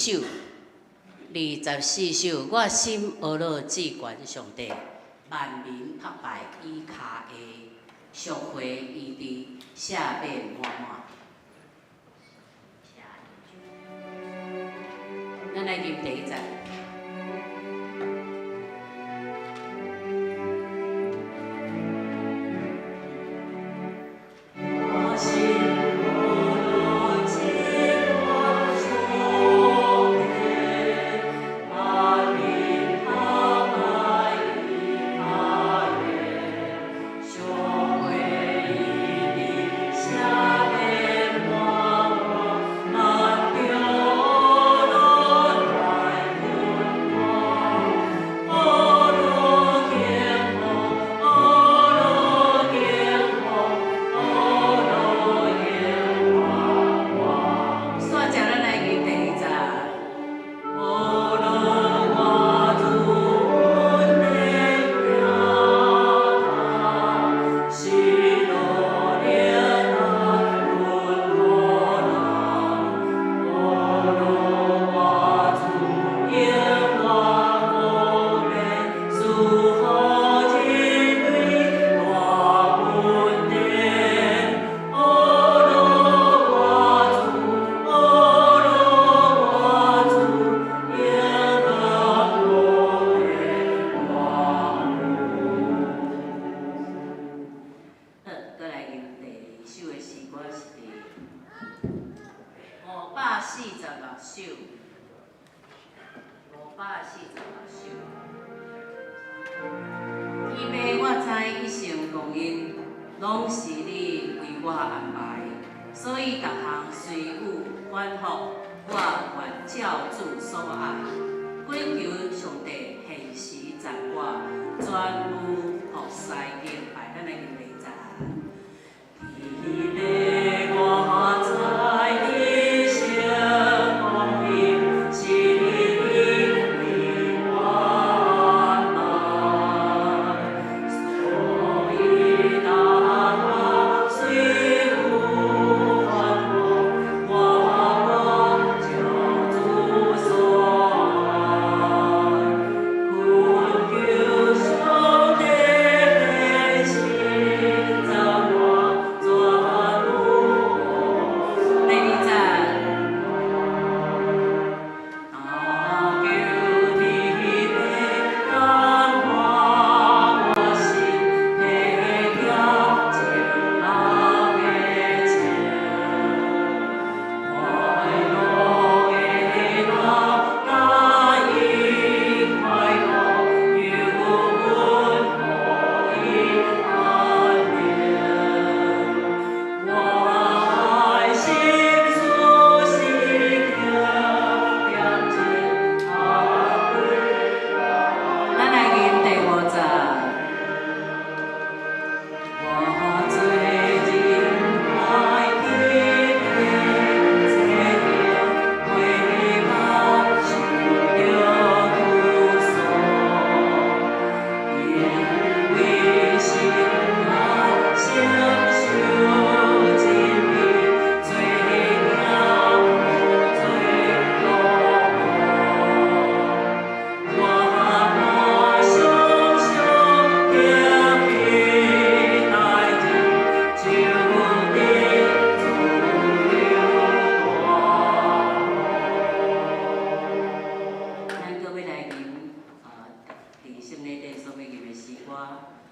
首24首，我心阿罗至悬上帝，万民拍败伊骹下，赎回伊伫赦免满满。咱来念第一节。 拢是你为我安排，所以逐项随有反复，我愿照主所爱，恳求上帝现时赞我，全无服侍敬拜。咱来念第一节。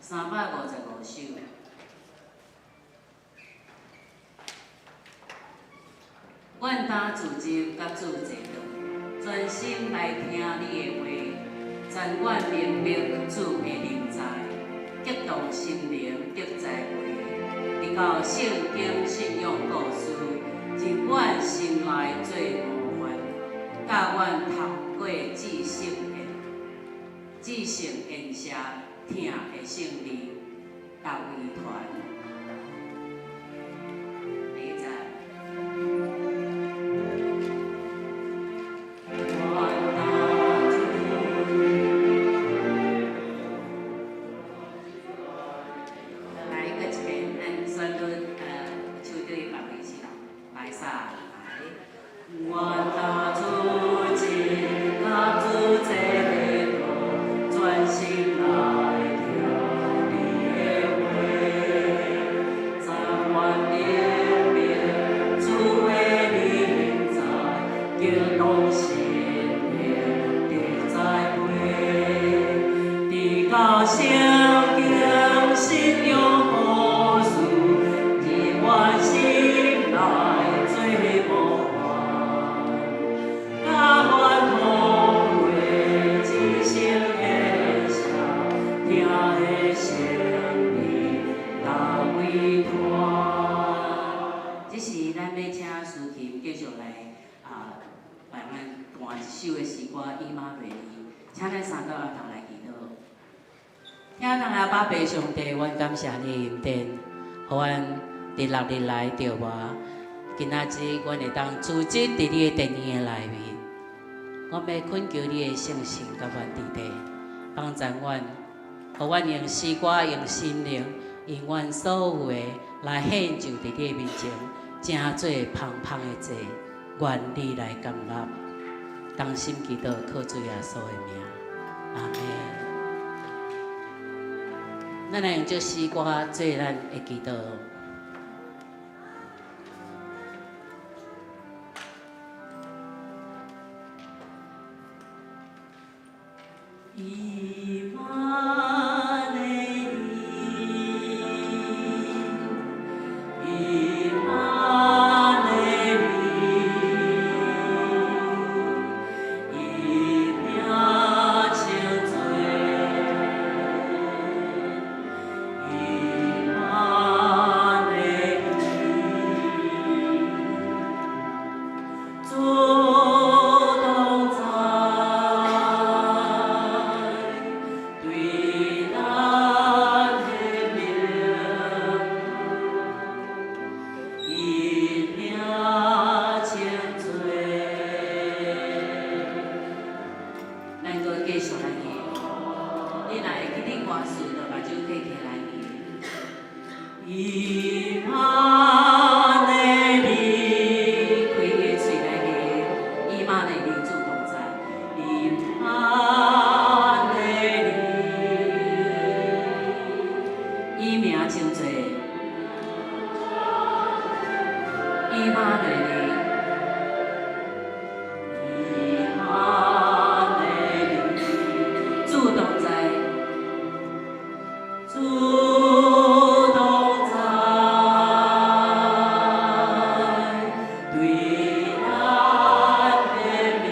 355首。愿打自执甲主坐顿，专心来听你的话，全愿明白主的灵在，激动心灵得栽培，直到圣经信仰故事，入阮心内做模范，教阮读过至圣言舍，听的圣利，达为传。 来，手对放一起，来，我打出。拢心灵地栽培，直到圣经信仰好事，日愿心内做无憾，甲阮同为一生的笑，听的生命大伟大。这是咱要请思琴继续来为咱弹一首的诗歌《以马内利》，请咱三个阿童来祈祷。听咱阿爸爸上帝，阮感谢你的恩典，互阮日落日来着我。今仔日，阮会当组织伫你的殿院的内面，我要恳求你的圣心甲阮伫地，帮助阮，互阮用诗歌、用心灵、用阮所有的来献就伫你的面前，正做芳芳的祭，愿你来感纳。同心祈祷，靠主耶稣的名，阿门。咱来用这诗歌做咱的祈祷。以马内利，以马内利，以名称罪，以马内利，主同在。对咱的名，以名称罪，咱搁继续来念。你若会记得歌词，就把手举起来念。以马内利，开你的嘴来念。以马内利，主同在。以马内利，以名称罪。以马内利，以马内利，主同在，主同在，对咱的名，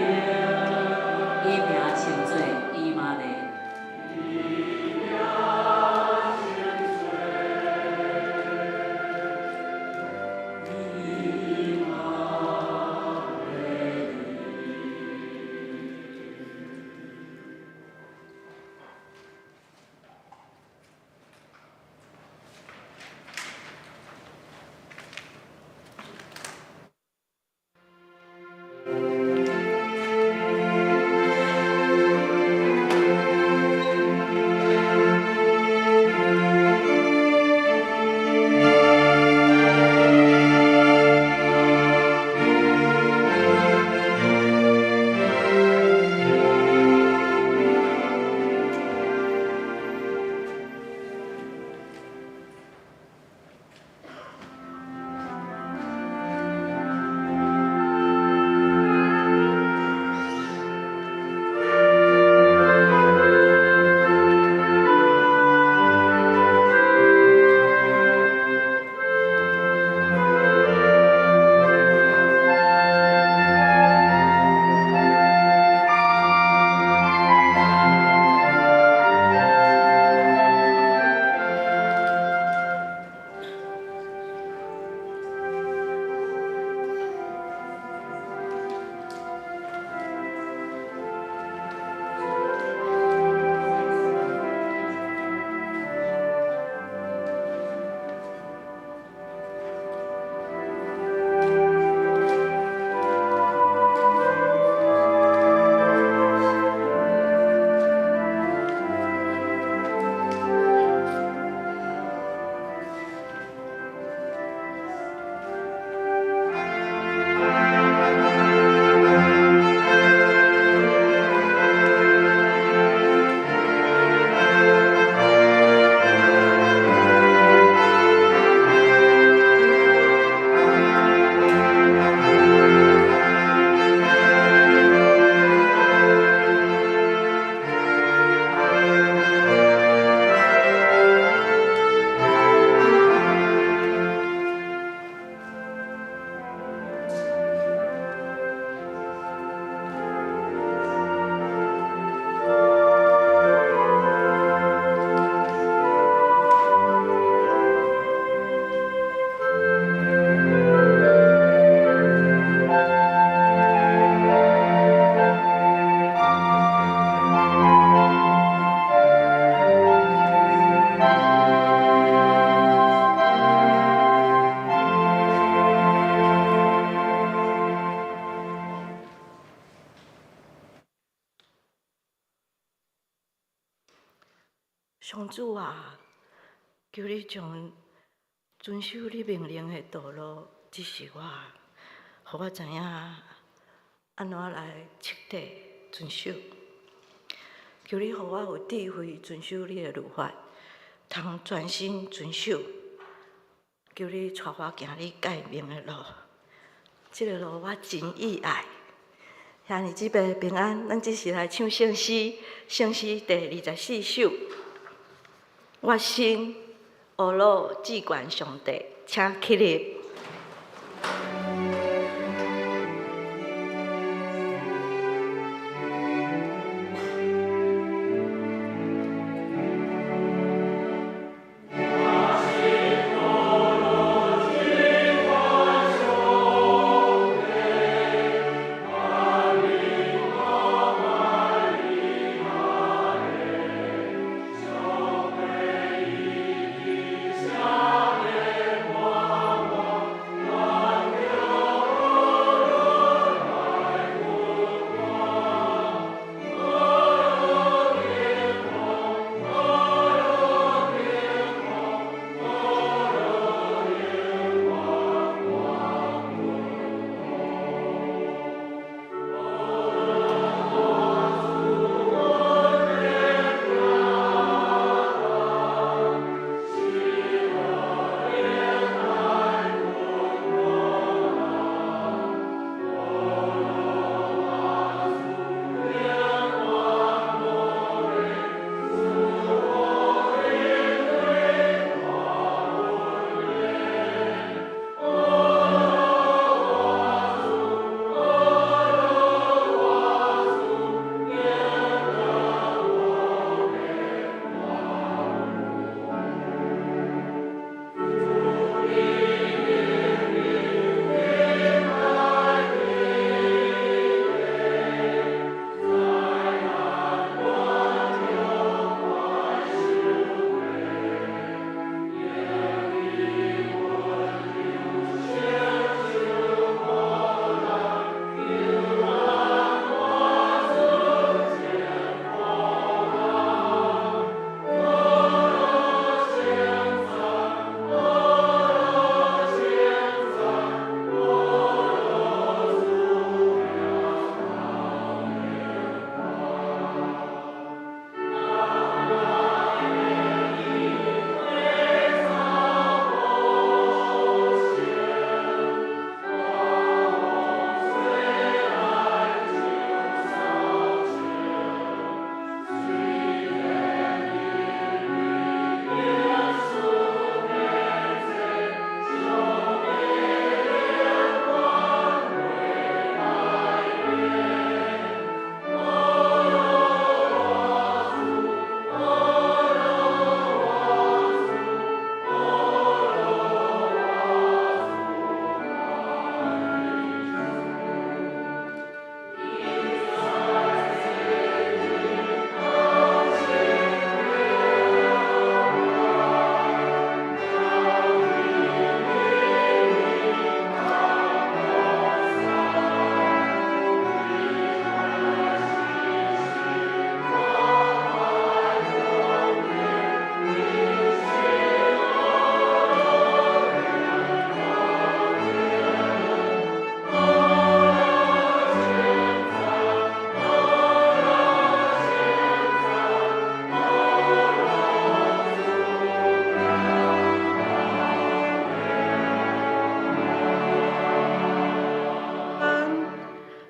上主啊，求你将遵守你命令的道路指示我，互我知影安怎来彻底遵守。求你互我有智慧遵守你的律法，通专心遵守。求你带我行你诫命的路，这个路我真意爱。兄弟姊妹平安，咱这时来唱圣诗，圣诗第24首。我心学路至高上帝，请起立。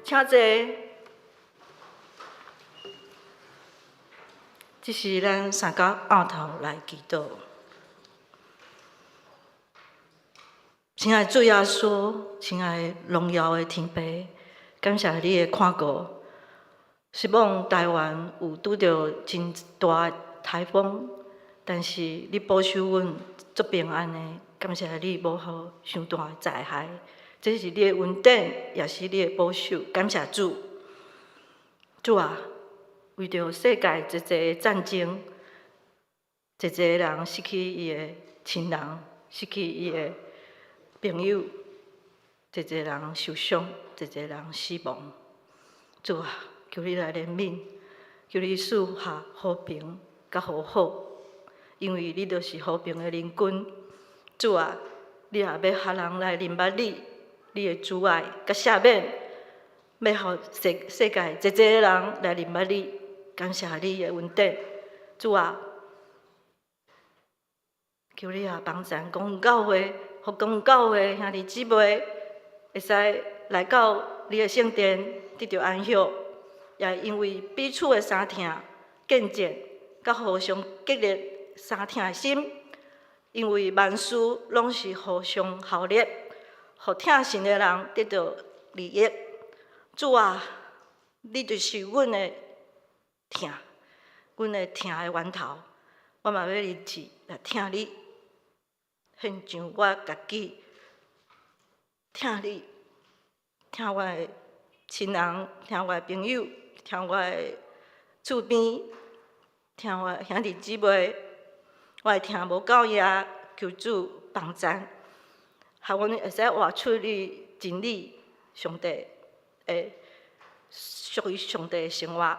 请坐，这是咱三角暗头来祈祷。亲爱的主耶稣，亲爱的荣耀的天父，感谢你的看顾。希望台湾有拄到真大的台风，但是你保守阮足平安的，感谢你无予伤大的灾害。这是你的恩典，也是你的保守。感谢主，主啊，为着世界一个战争，一个人失去伊的亲人，失去伊的朋友，一个人受伤，一个人死亡。主啊，求你来怜悯，求你赐下和平甲和好，因为你就是和平的灵君。主啊，你也要下人来认捌你，你的主爱甲赦免，要互世界侪侪人来认捌你，感谢你的恩典。主啊，求你也帮助公园教会，互公园教会兄弟姊妹会使来到你的圣殿，得到安息，也因为彼此的相听、见证，甲互相激励相听的心，因为万事拢是互相效力，互听信的人得到利益。主啊，你就是阮的听，阮的听的源头，我嘛要立志来听你。现像我家己听你，听我的亲人，听我的朋友，听我的厝边，听我的兄弟姊妹，我会听无够也求主帮助，互阮会使活出你真理，上帝的属于上帝的生活。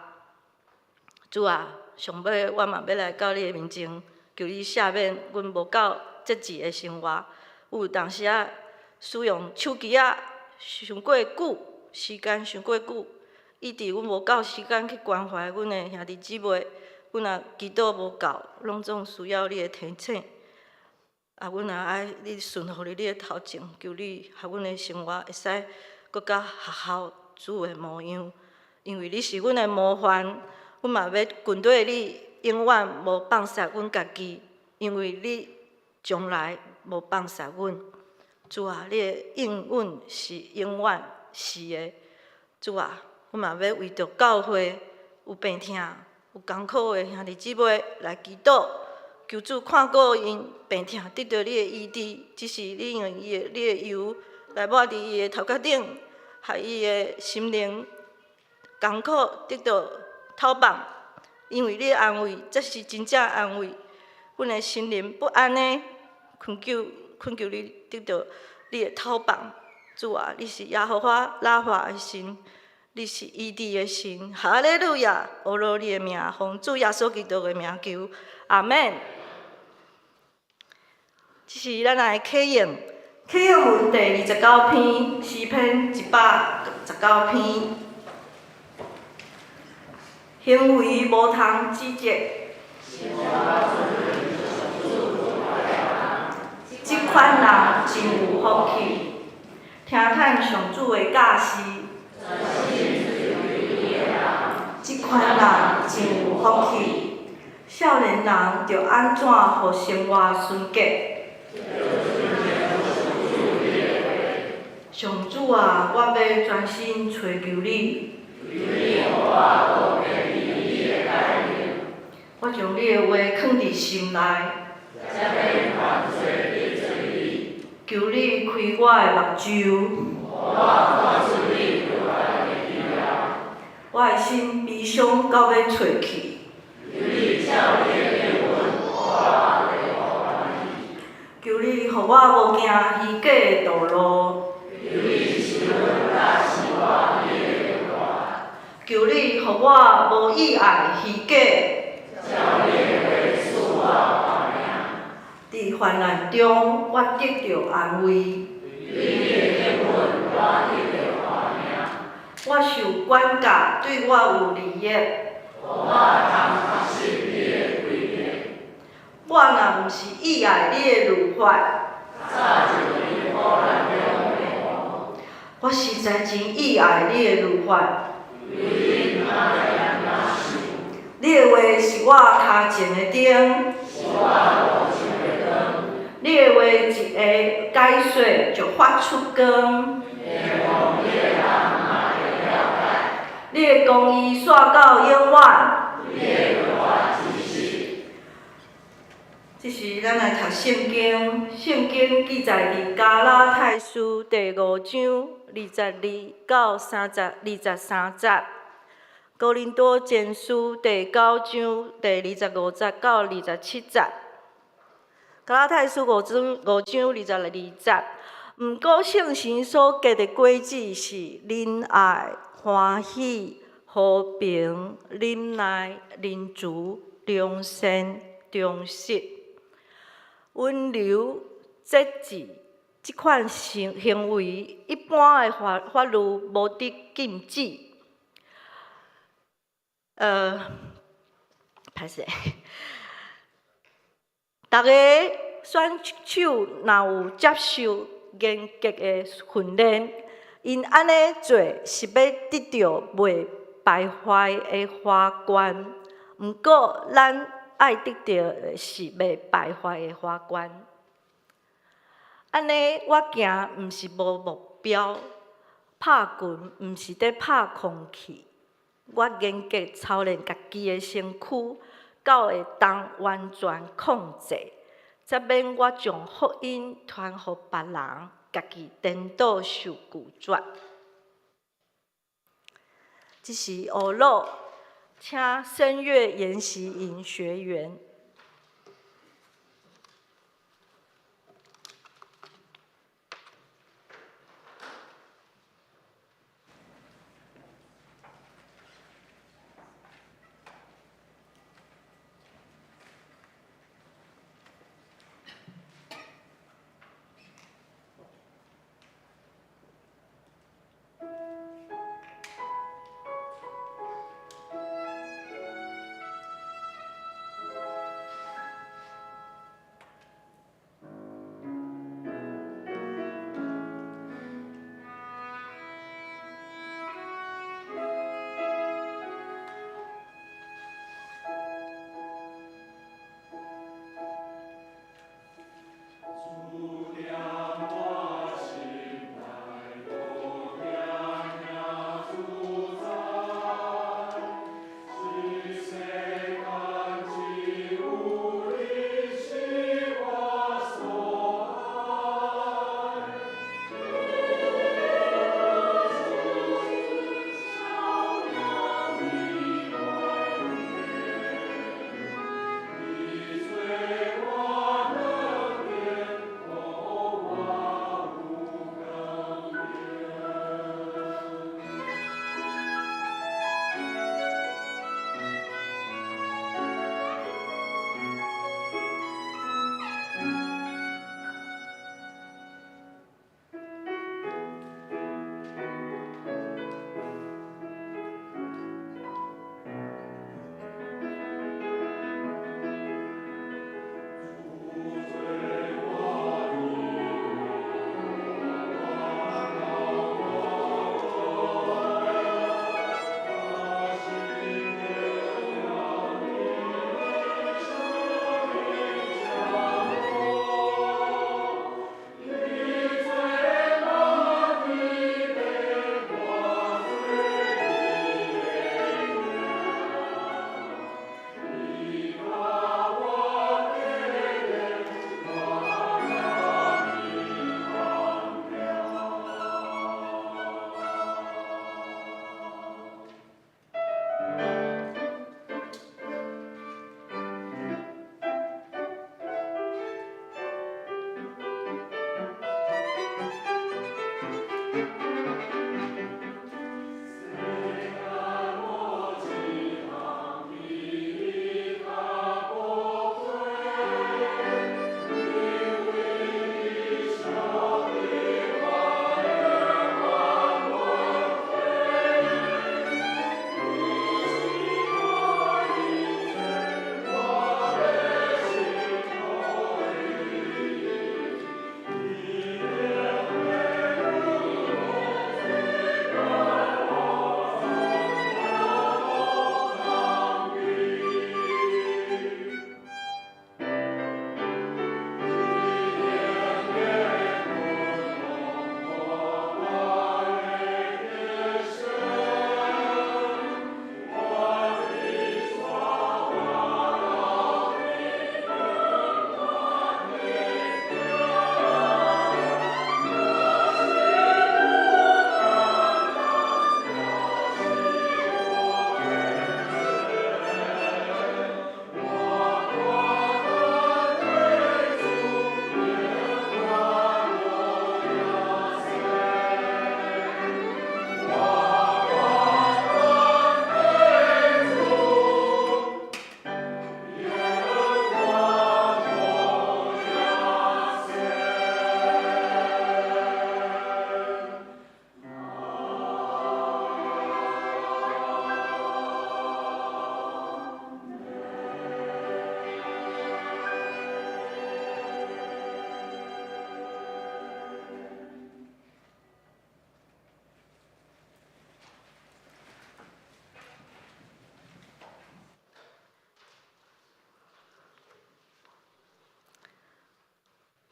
主啊，上尾我嘛要来到你的面前，求你赦免阮无够节制的生活，有当时啊使用手机啊伤过久，时间伤过久，以致阮无够时间去关怀阮的兄弟姊妹，阮也祈祷无够，拢总需要你的提醒。啊，阮也爱你顺服你的头前，求你互阮的生活会使搁较合效主的模样，因为你是阮的模范，阮嘛要跟对你，永远无放下阮家己，因为你从来无放下阮。主啊，你的应允是永远是的。主啊，阮嘛要为着教会有病痛、有艰苦的兄弟姊妹来祈祷，求主看顾因病痛，得到你的医治。只是你用你的油来抹伫伊的头壳顶，害伊的心灵艰苦得到透放。因为你的安慰才是真正安慰，阮的心灵不安的恳求你得到你的透放。主啊，你是耶和华拉法的神，你是医治的神。哈利路亚！阿罗你的名，奉主耶稣基督的名求，阿门。这是咱来启应，启应文第29篇，诗篇119篇。行为无通指责，即款人真有福气。听叹上主的教示，即款人真有福气。少年人着安怎互生活顺捷？上主啊，我要专心找求你。我将你的话藏伫心内，求你开我的目睭，我的心悲伤到要逝去。求你，互我无行虚假的道路。求你，互我无意爱虚假。伫患难中，我得到安慰。我受管教，对我有利益。我若毋是意爱你的律法，我实在真意爱你的律法。你的话是我脚前的灯，你的话一下解说就发出光。你的公义线到永远。这是咱来读圣经，圣经记载伫加拉太书第5章22到23节，哥林多前书第9章第25节到27节，加拉太书5章22节。毋过圣神所结的果子是仁爱、欢喜、和平、忍耐、仁慈、良善、忠实。温柔、节制即款行为，一般的法律无得禁止。歹势，逐个选手若有接受严格的训练，因安尼做是要得到袂败坏的花冠。毋过，咱爱得到的是袂败坏的花冠。安尼，我行毋是无目标，拍拳毋是伫拍空气。我严格操练家己的身躯，到会当完全控制，才免我将福音传互别人，家己颠倒受拒绝。这是欧陆，请声乐研习营学员。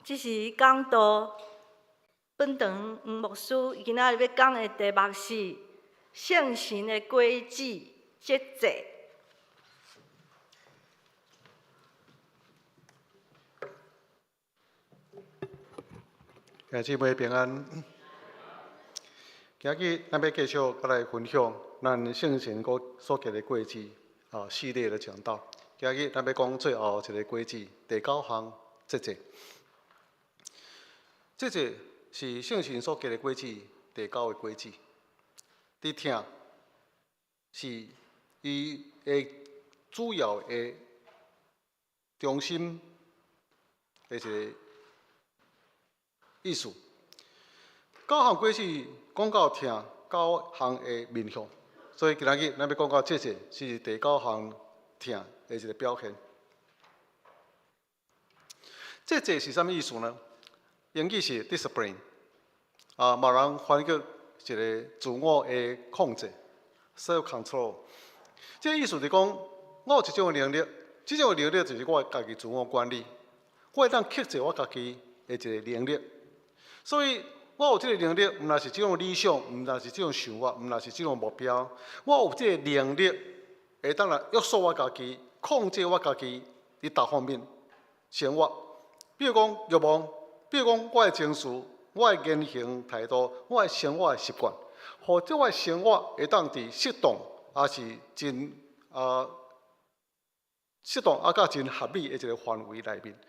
这是讲道本堂黄牧师今仔日要讲的题目是圣神的规矩节制。弟兄姊妹平安。今日咱要继续来分享咱圣神所给的规矩系列的讲道。今日咱要讲最后一个规矩，第9项节制。节制是圣神所给的规矩，第9个规矩。伫听是伊的主要的中心的一个意思。9项规矩讲到听，9项的面向，所以今日咱要讲到节制是第9项听的一个表现。节制是啥物意思呢？英语是 discipline， 某人翻译一个自我的控制 （self control）。这个意思是讲，我有一种能力，这种能力就是我家己自我管理，我会当克制我家己的一个能力。所以，我有这个能力，毋但是这种理想，毋但是这种想法，毋但是这种目标，我有这个能力，会当来约束我家己，控制我家己伫各方面生活。比如讲欲望，比如讲我的情绪、我的言行态度、我的生活的习惯，或者我的生活会当伫适当，也是真适当甲真合理的一个范围内面，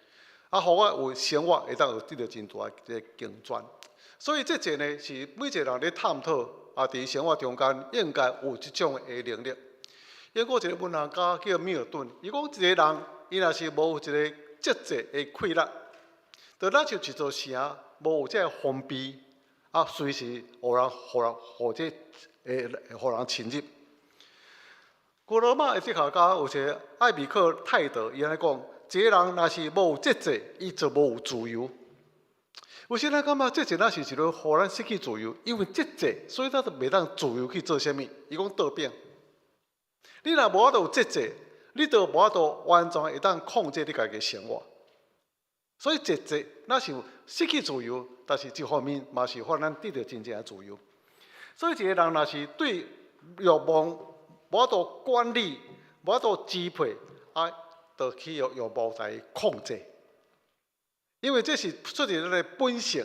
互我有生活会当有得到真大一个竞争。所以这节呢是每一个人咧探讨伫生活中间应该有即种的能力。英国一个文学家叫米尔顿，伊讲一个人伊若是无有一个节制的规律，就咱像一座城无有这个封闭，随时互人侵入。古罗马的哲学家有一个艾比克泰德，伊安尼讲：一个人若是无有节制，伊就无有自由。有时咱感觉节制那是一个互咱失去自由，因为节制，所以咱就袂当自由去做啥物。伊讲倒变，你若无法度有节制，你就无法度完全会当控制你家己的生活。所以节制那是失去自由，但是一方面嘛是互咱得到真正的自由。所以一个人若是对欲望无法度管理，无法度支配，就去用欲望来控制。因为这是出自咱的本性，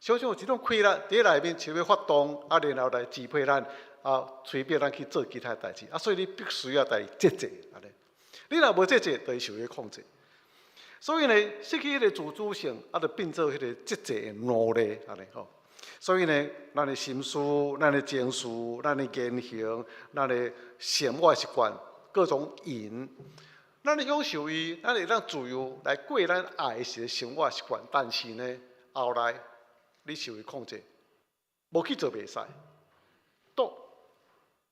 常常有一种规律伫内面，想要发动，然后来支配咱，随便咱去做其他代志，所以你必须要来节制，安尼。你若无节制，就会受伊控制。所以呢，失去迄个自主性，就变做迄个节制的奴隶，安尼吼。所以呢，咱的心思、咱的情绪、咱的言行、咱的生活习惯，各种瘾。咱享受伊，咱会当自由来过咱爱的生活习惯，但是呢，后来你受伊控制，无去做袂使，赌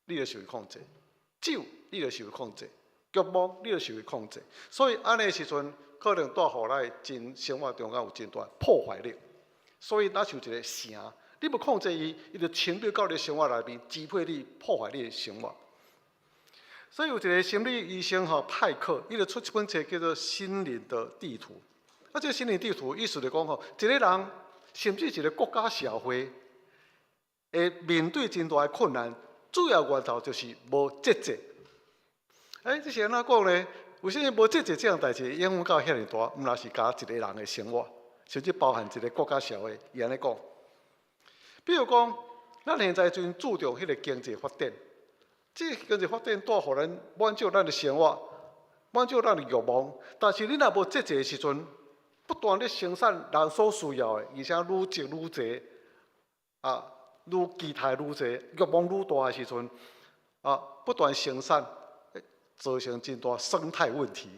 你就受伊控制，酒你就受伊控制，欲望你就受伊控制，所以安尼时阵，可能带互咱真生活中间有真大破坏力。所以咱像一个城，你要控制伊，伊就侵入到你生活内面，支配你、破坏你的生活。所以有一个心理医生派克，伊就出一本册叫做《心灵的地图》。这个心灵地图意思就讲一个人甚至一个国家社会，会面对真大的困难，主要源头就是无节制。这是安怎讲呢？为什么无节制这样代志影响到遐尼大？毋若是甲一个人的生活，甚至包含一个国家社会。伊安尼讲，比如讲，咱现在真注重迄个经济发展。这经济发展带互咱满足咱的生活，满足咱的欲望。但是你若无节制的时阵，不断咧生产人所需要的，而且愈积愈济，愈期待愈济，欲望愈大的时阵，不断生产，造成真大生态问题。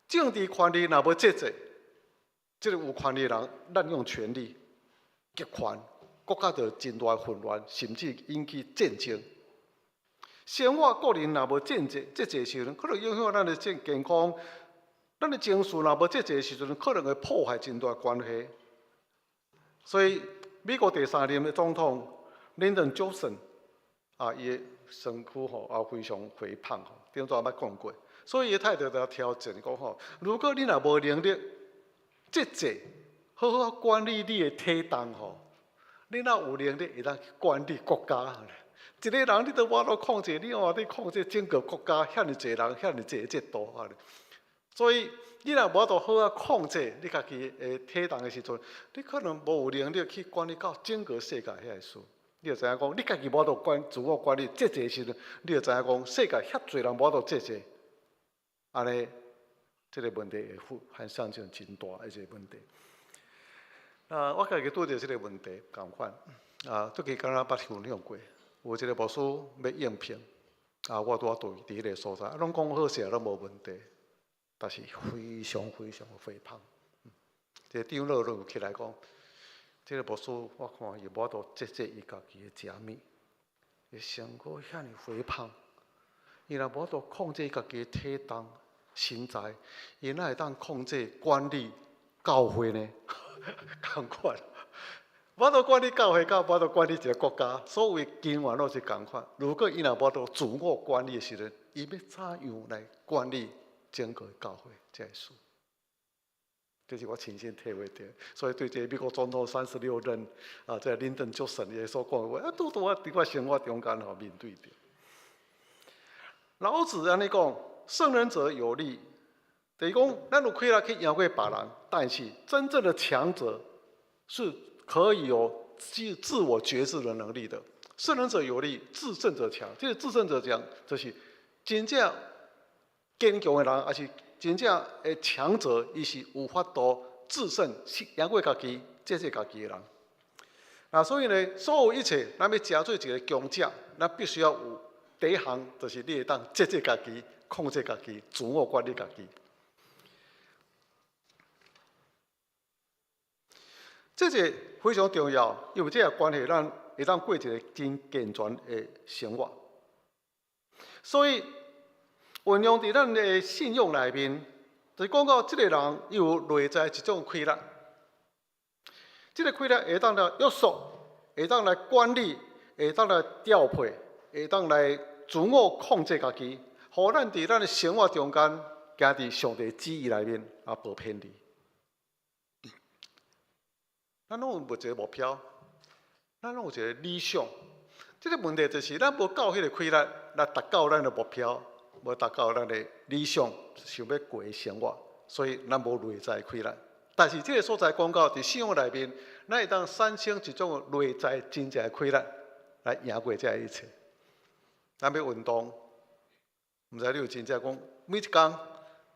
政治权力若无节制，这个有权力的人滥用权力，极权。国家就真大混乱，甚至引起战争。生活个人若无节制的时阵，可能影响咱的健康；咱的情绪若无节制的时阵，可能会破坏真大关系。所以，美国第3任的总统林登·约翰伊的身躯也非常肥胖顶阵捌讲过。所以伊的态度就挑战讲如果你若无能力节制，好好管理你的体重吼。你若有能力会当管理国家，一个人你都无法控制，你话你控制整个国家遐尼侪人，遐尼侪制度啊！所以你若无法度好好控制你家己的体重的时阵，你可能无有能力去管理到整个世界遐个事。你就知影讲，你家己无法度自我管理节制的时阵，你就知影讲，世界遐侪人无法度节制，安尼，这个问题会还上升真大的一个问题。我家己拄着这个问题，共款最近敢若捌分享过，有一个牧师要应聘，我拄伫迄个所在，拢讲好势，拢无问题，但是非常非常肥胖。这张乐有起来讲，这个牧师我看伊无法度节制伊家己的食物，伊身躯遐尼肥胖，伊若无法度控制家己的体重、身材，伊哪会当控制管理教会呢？同款，无法度管理教会，无法度管理一个国家，所有经验拢是同款。如果伊若无法度自我管理的时阵，伊要怎样来管理整个教会这个事？这是我亲身体会到。所以对这美国总统36任这林登足神的所讲的话，拄拄伫我生活中间面对着。老子安尼讲，胜人者有力。就是讲，咱有开力去赢过别人，但是真正的强者是可以有自我觉知的能力的。胜人者有力，自胜者强。这个自胜者强，就是真正坚强的人，还是真正的强者，伊是有法度自胜，赢过家己、节制家己的人。所以呢，所有一切，咱要成做一个强者，咱必须要有第一项，就是你会当节制家己、控制家己、自我管理家己。这是非常重要，因为这个关系咱会当过一个真健全的生活。所以运用伫咱的信用内面，就是讲到这个人有内在一种规律，这个规律会当来约束，会当来管理，会当来调配，会当来自我控制家己，互咱伫咱的生活中间行伫上帝旨意内面无偏离。咱拢有一个目标，咱拢有一个理想。这个问题就是，咱无到迄个规律来达到咱的目标，无达到咱的理想，想要过的生活，所以咱无内在规律。但是这个所在讲到，伫信仰内面，咱会当产生一种内在真正的规律，来赢过这一切。咱要运动，毋知你有真正讲每一工，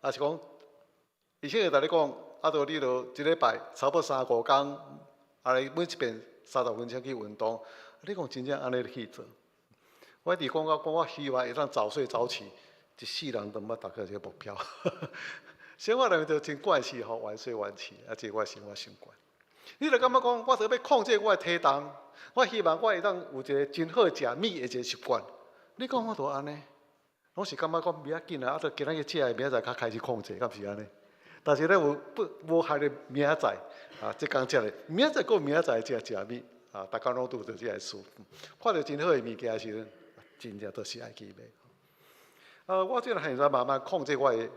也是讲，以前会同你讲，就你就一礼拜差不多3、5工。尼每一遍30分钟去运动，你讲真正安尼去做？我伫讲到讲，我希望会当早睡早起，一世人都要达到这个目标。生活内面就真惯势吼，晚睡晚起，这我生活习惯。你就感觉讲，我要控制我的体重，我希望我会当有一个真好食米的一个习惯。你讲我都安尼，拢是感觉讲袂要紧啊，今仔日食的，明仔载较开始控制，敢是安尼？但是咧无害的明仔载即工食咧，明仔载过明仔载食米大家拢拄着即个事，看到真好的物件的时阵，真正都是爱去买。我即个现在慢慢控制我的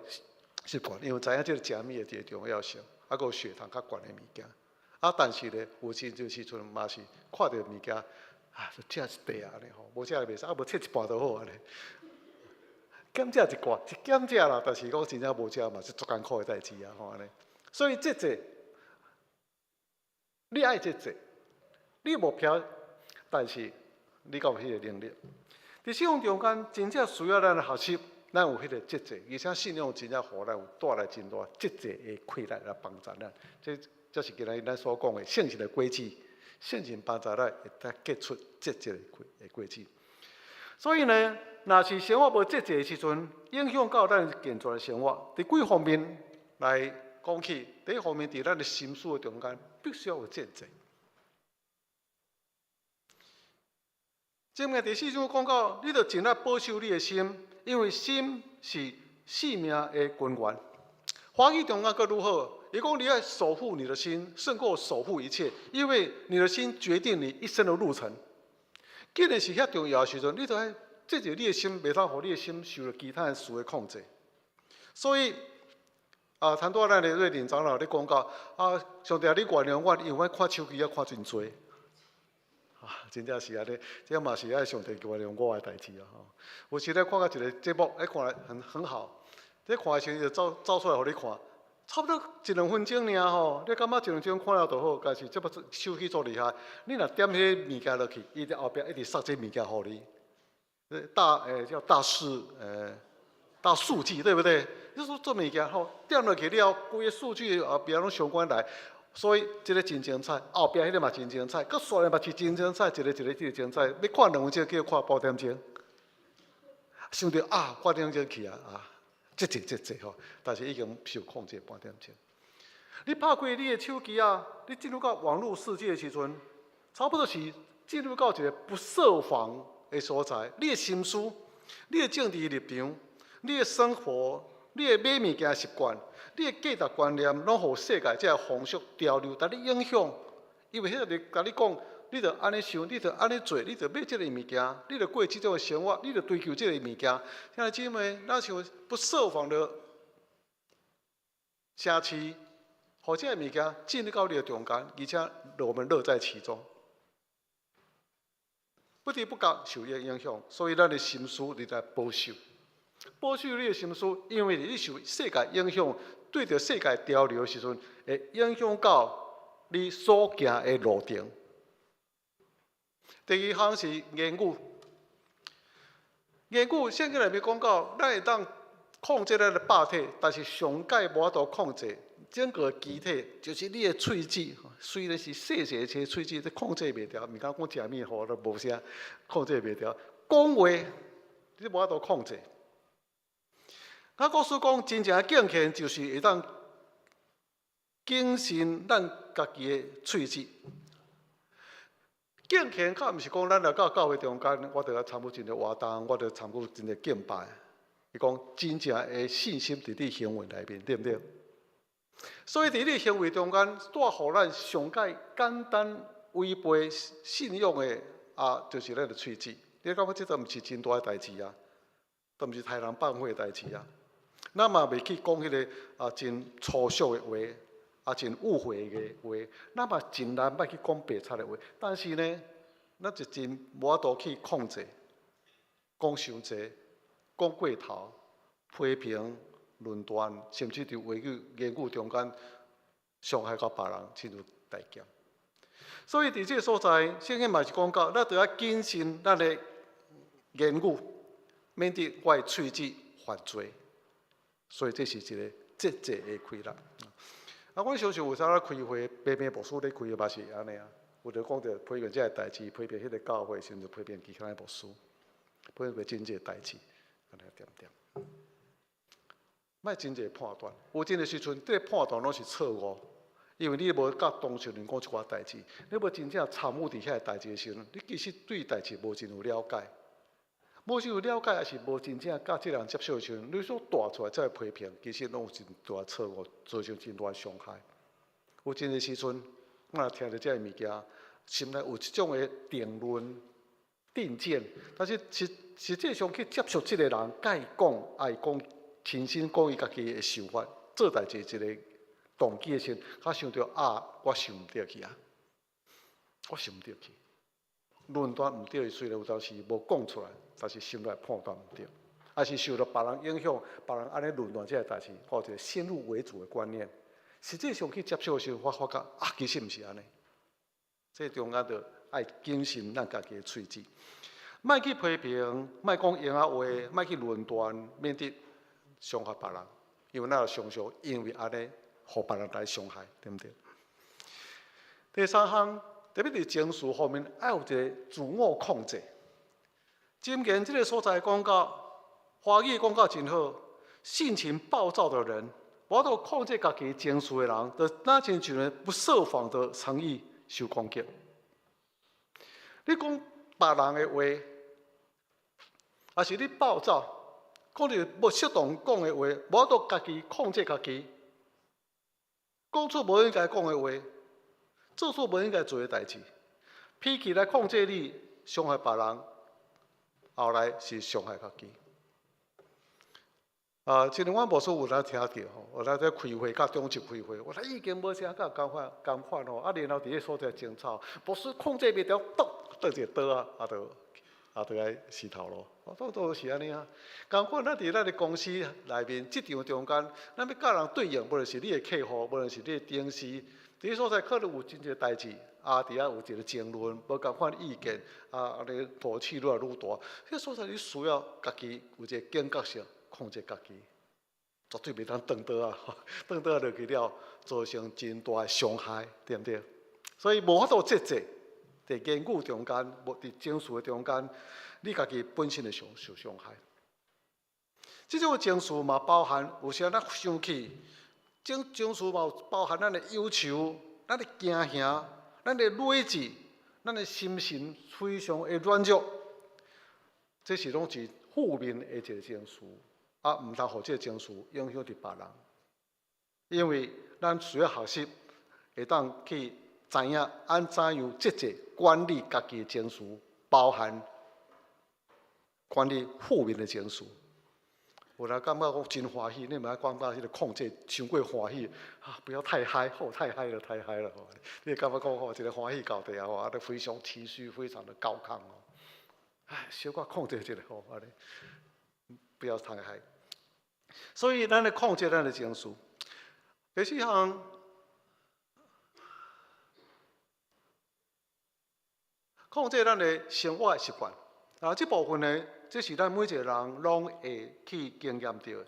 习惯，因为知影即个食米的重要性，还有血糖较悬的物件。但是咧，有时阵嘛是看到物件就食一块安尼吼，无食就袂使，无切一半就好安尼。减食一寡，减食啦，但是讲真正无食嘛是足艰苦的代志吼安尼。所以节制，你爱节制，你目标，但是你敢有迄个能力？伫信仰中间，真正需要咱的学习，咱有迄个节制，而且信仰真正互咱有带来真大节制的规律来帮助咱。这是今日咱所讲的圣贤的轨迹，圣贤帮助咱会当结出节制的轨迹。所以呢，若是生活无节制的时阵，影响到咱健全的生活。伫几方面来讲起，第一方面伫咱的心思的中间，必须要有节制。前面第4章讲到，你着尽力保守你的心，因为心是性命的根源。华语中间阁如何？伊讲你要守护你的心，胜过守护一切，因为你的心决定你一生的路程。既然是遐重要的时阵，你就爱节制你的心，袂通互你的心受到其他的事的控制。所以，谈到咱的瑞典长老咧讲到上帝你原谅我，因为我看手机看真多。真正是安尼，这嘛是爱上帝原谅我的代志啊！有时咧看到一个节目，看来很好，你看的时候就走出来互你看，差不多1-2分钟尔吼，你感觉1-2分钟看了就好，但是这部手机做厉害，你若点迄物件落去，伊伫后壁一直塞这物件互你，叫大数据，对不对？你说做物件吼，点落去了，规个数据后壁拢相关来。所以，这个真精彩，后壁迄个嘛真精彩，佮刷的嘛是真精彩，一个精彩。要看2分钟，叫看半点钟。想到半点钟去这吼，但是已经受控制半点钟。你拍开你的手机你进入到网络世界的时阵，差不多是进入到一个不设防的所在。你的心思、你的政治立场、你的生活、你的买物件习惯。你的价值观念，拢互世界这风俗潮流，甲你影响。因为迄个甲你讲，你着安尼想，你着安尼做，你着买即个物件，你着过即种生活，你着追求即个物件。兄弟姊妹，咱像不设防的城市，互即个物件进入到你的中间，而且我们乐在其中，不得不觉受伊影响，所以咱的心思你来保守。保守你的心思，因为你受世界影响，对着世界潮流的时阵，会影响到你所行的路程。第二项是言语，言语圣经内面讲到，咱会当控制咱的肉体，但是上界无法度控制整个机体，就是你的喙齿，虽然是细细的喙齿，你控制袂掉，毋讲讲食面糊都无啥，控制袂掉。讲话你无法度控制。我告诉讲，真正的敬虔就是会当谨慎咱家己的喙齿。敬虔较毋是讲咱来到教会中间，我着要参与真个活动，我着参与真个敬拜。伊讲真正的信心伫你行为内面，对不对？所以伫你行为中间，带互咱上界简单违背信仰的就是咱的喙齿。你感觉这都毋是真大的代志啊，都毋是杀人放火的代志啊。咱嘛袂去讲迄个真粗俗的话，真误会的话，咱嘛尽量莫去讲白贼的话。但是呢，咱就真无法度去控制，讲伤济，讲过头，批评、论断，甚至伫言语中间伤害到别人，进入大劫。所以伫这个所在，圣经嘛是讲到，咱着要谨慎咱的言语，免得我的喙齿犯罪。所以这是一个节制的开立。阮常常有啥开会，批评牧师咧开嘛是安尼啊。有着讲着批评这个代志，批评迄个教会，甚至批评其他的牧师，批评真济代志，安尼点。莫真济判断，有真个时阵，这个判断拢是错误，因为你无甲当事人讲一寡代志，你无真正参与伫遐个代志的时阵，你其实对代志无真有了解。无真有了解，还是无真正甲即人接受的时阵，你所带出来这批评，其实拢有真大错误，造成真大伤害。有真个时阵，我若听到这个物件，心内有一种的定论、定见，但是实际上去接受这个人，甲伊讲，爱讲亲身讲伊家己的想法，做代志一个动机的时，他想到我想毋对去啊，我想毋对去。论断毋对，虽然有当时无讲出来，但是心内判断毋对，还是受到别人影响，别人安尼论断这个代志，或者先入为主的观念，实际上去接受的时候，我发觉其实毋是安尼。这中间着爱谨慎咱家己的喙齿，莫去批评，莫讲闲话，莫去论断，免得伤害别人，因为咱常常因为安尼，互别人来伤害，对不对？第三项。特别伫情绪方面，要有一个自我控制。箴言这个所在讲到，华语讲到真好，性情暴躁的人，无法度控制家己情绪的人，就那亲像不设防的诚意受攻击。你讲别人的话，还是你暴躁，讲着无适当讲的话，无法度家己控制家己，讲出无应该讲的话。做出无应该做的代志，脾气来控制你，伤害别人，后来是伤害家己。今年我无说有来听到吼，有来在开会，甲中级开会，我说已经无啥甲共款吼，啊，然后伫咧所在争吵，不是控制袂了，倒一个倒啊，就来死头咯，都是安尼啊。共款咱伫咱的公司内面，职场中间，咱要甲人对应，无论是你的客户，无论是你的同事，伫咧所在可能有真侪代志，伫遐有一个争论，无共款意见，安尼火气愈来愈大，迄所在你需要家己有一个警觉性。控制家己，绝对袂当转倒啊！转倒落去了，造成真大的伤害，对不对？所以无法度节制，伫言语中间，无伫情绪的中间，你家己本身会受伤害。这种情绪嘛，包含有时咱生气，情绪嘛包含咱的忧愁、咱的惊吓、咱的内志、咱的心神非常的软弱，这是拢是负面的一个情绪。毋通互这个情绪影响到别人，因为咱需要学习，会当去知影安怎样节制管理家己的情绪，包含管理负面的情绪。有人感觉我真欢喜，你毋爱感觉迄个控制伤过欢喜不要太嗨，太嗨了，太嗨了你感觉讲一个欢喜到地啊，都非常情绪非常的高亢小可控制一下安尼，不要太嗨。所以，咱来控制咱的情绪。第四项，控制咱的生活习惯。这部分呢，这是咱每一个人拢会去经验到的。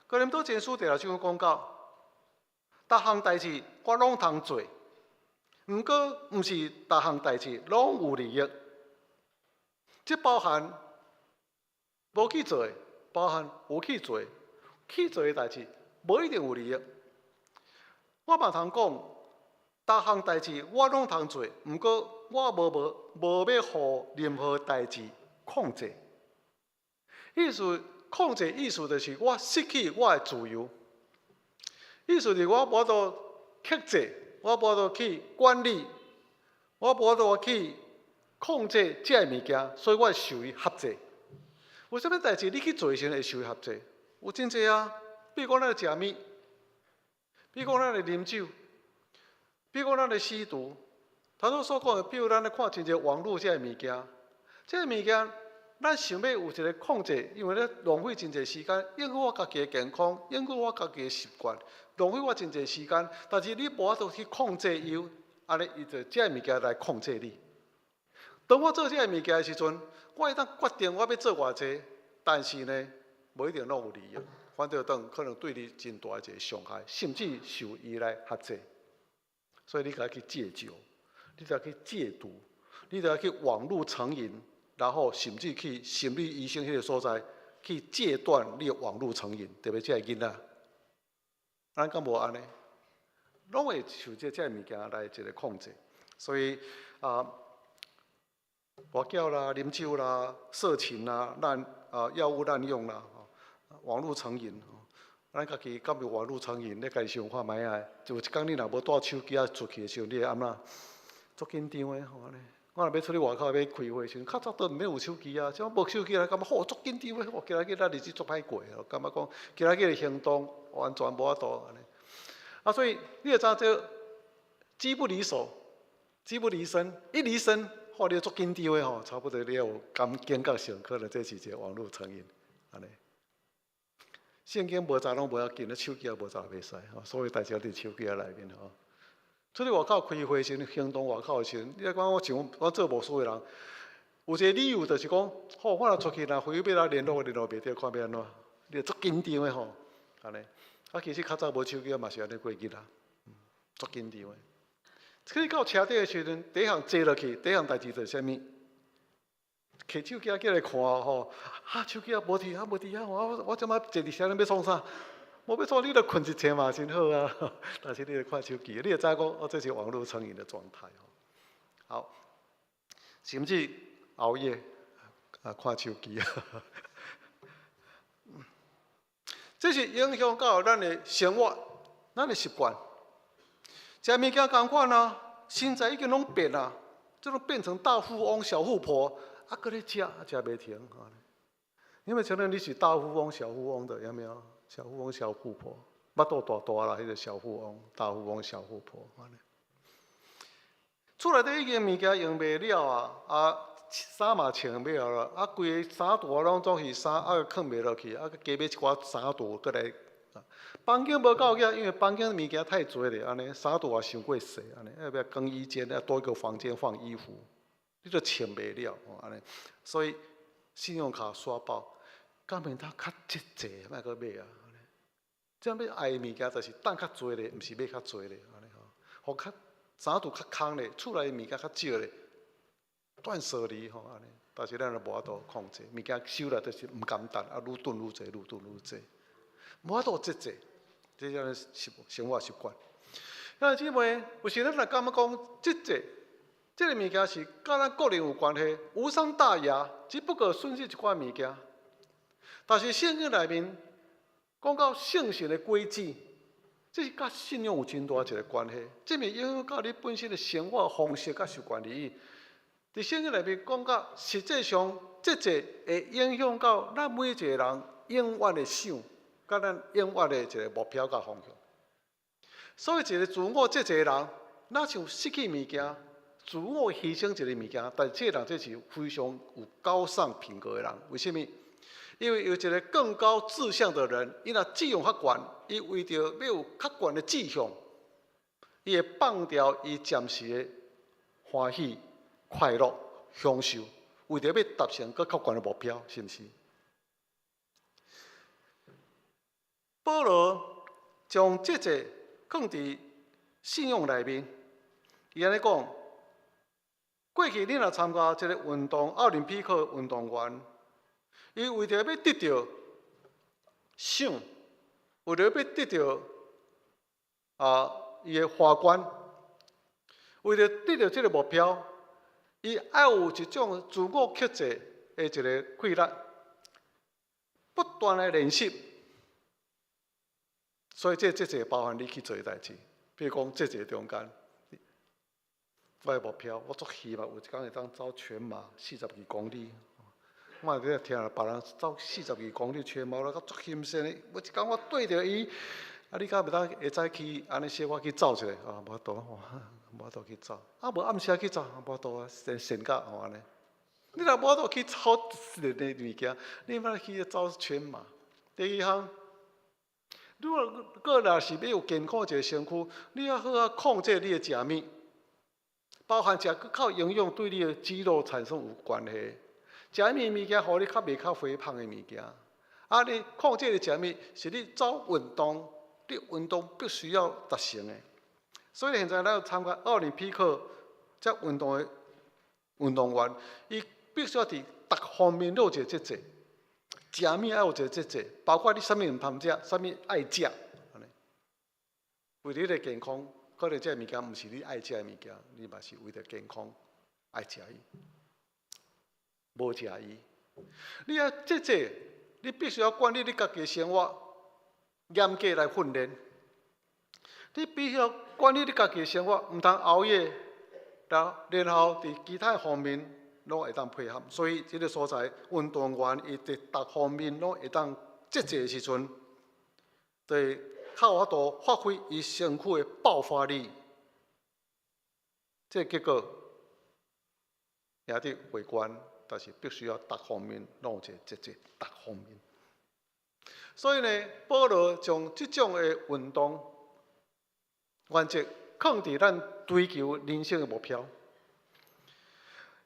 哥林多前书第6章讲到，逐项代志我拢通做，毋过毋是逐项代志拢有利益。这包含无去做的。包含有去做的代志，无一定有利益。我嘛通讲，逐项代志我拢通做，毋过我无要互任何代志控制。意思控制意思就是我失去我的自由。意思是我无法度克制，我无法度去管理，我无法度去控制这个物件，所以我受伊限制。有啥物代志你去做时会受限制？有真济啊，比如讲咱食物，比如讲咱啉酒，比如讲咱吸毒。头拄所讲的，比如咱咧看真济网络这个物件，这个物件咱想要有一个控制，因为咧浪费真济时间，影响我家己的健康，影响我家己的习惯，浪费我真济时间。但是你无法度去控制伊，安尼伊就这个物件来控制你。当我做这个物件的时阵，我会当决定我要做偌济，但是呢，无一定拢有利益，反倒可能对你真大一个伤害，甚至受伊来限制。所以你该去戒酒，你就要去戒毒，你就要去网络成瘾，然后甚至去心理医生迄个所在去戒断你的网络成瘾，特别这个囡仔，咱敢无安尼？拢会受这个物件来一个控制，所以跋筊啦、啉酒啦、色情啦、药物滥用啦、网络成瘾，咱家己敢有网络成瘾？你家己想看卖啊？就一天你若无带手机出去的时候，你会安怎？足紧张的吼安尼。我若要出去外口要开会的时候，较早都毋免有手机啊，像无手机来，感觉足紧张的。今仔日咱日子足歹过，感觉讲今仔日的行动完全无法度安尼。所以你会知这机不离手，机不离身，一离身。你足紧张的吼，差不多你有警觉性，可能这是一个网络成瘾，安尼。圣经无查拢无要紧，手机也无查袂使，所有代志伫手机内面吼。出去外口开会时，行动外口的时，你来讲我做无数的人，有一个理由就是讲，我若出去若非要来联络袂着，看要安怎，你足紧张的吼，安尼。其实较早无手机嘛是安尼过日啦，足紧张的。去到车顶的时阵，第一项坐落去，第一项代志做啥物？摕手机叫来看吼，手机无伫无伫我即摆坐伫车顶要创啥？无要创，你著困一下嘛，真好啊。但是你著看手机，你著知讲，这是网络成瘾的状态好，甚至熬夜看手机这是影响到咱的生活、咱的习惯。食物件同款啊，身材已经拢变啊，这种变成大富翁、小富婆，搁咧食袂停。有没有承认你是大富翁、小富翁的？有没有？小富翁、小富婆，巴肚大大啦，迄个小富翁、大富翁、小富婆。厝内底已经物件用袂了啊，衫嘛穿袂了啊，规个衫椥拢总是衫放袂落去，加买一寡衫椥过来。房间无够遐，因为房间物件太多了，安尼衫椥也伤过细，安尼要不要更衣间，要多一个房间放衣服，你就穿袂了，安尼。所以信用卡刷爆，敢免当较节制，莫搁买啊。这样要爱的物件，就是等较多咧，毋是买较多咧，安尼吼，互较衫椥较空咧，厝内的物件较少咧，断舍离吼，安尼。但是咱就无法度控制，物件收来就是毋甘等，愈囤愈济，愈囤愈济，无法度节制。这样生活习惯。那姊妹，有时咱若感觉讲节制，这个物件是甲咱个人有关系，无伤大雅，只不过顺势一寡物件。但是圣经内面讲到圣贤的规矩，这是甲信用有真大一个关系，这面影响到你本身的生活方式甲习惯而已。伫圣经内面讲到，实际上节制会影响到咱每一个人永远的想。甲咱永远的一个目标甲方向，所以一个自我节制的人，哪像失去物件，自我牺牲一个物件，但这个人这是非常有高尚品格的人。为什么？因为有一个更高志向的人，伊若志向较悬，伊为着要有较悬的志向，伊会放掉伊暂时的欢喜、快乐、享受，为着要达成更较悬的目标，是毋是？保罗将节制放伫信用内面，伊安尼讲：过去你若参加一个运动，奥林匹克运动员，伊为着要得到奖，为着要得到伊的花冠，为着得到这个目标，伊爱有一种自我克制的一个规律，不断的练习。所以这节制包含你去做的代志，比如讲节制中间，我的目标，我足希望有一天会当走全马42公里。我伫听了别人走42公里全马，我足欣赏的。有一天我对着伊，你敢袂当会早起安尼小我去走一下？无法度，无法度去走。无暗时去走，无法度啊，先甲安尼。你若无法度去走这个物件，你要去走全马。第二项。如果若是要有健康一个身躯，你要好好控制你的食物，包含食靠营养对你的肌肉产生有关系。食物件，互你较袂较肥胖的物件。你控制的食物是你走运动，你运动必须要达成的。所以现在咱有参加奥林匹克这运动的运动员，伊必须要伫各方面都有一个节制。食物要有一个节制，包括你啥物唔通食，啥物爱食，安尼。为了你的健康，可能这物件唔是你爱食的物件，你嘛是为了健康爱食伊，无食伊。你要节制，你必须要管理你家己的生活，严格来训练。你必须要管理你家己的生活，唔通熬夜，然后伫其他方面。拢会当配合，所以这个所在，运动员伊伫各方面拢会当节制的时阵，就会较有法度发挥伊身躯的爆发力。这个结果也得围观，但是必须要各方面拢有一个节制，各方面。所以呢，保罗将这种的运动原则放伫咱追求人生的目标。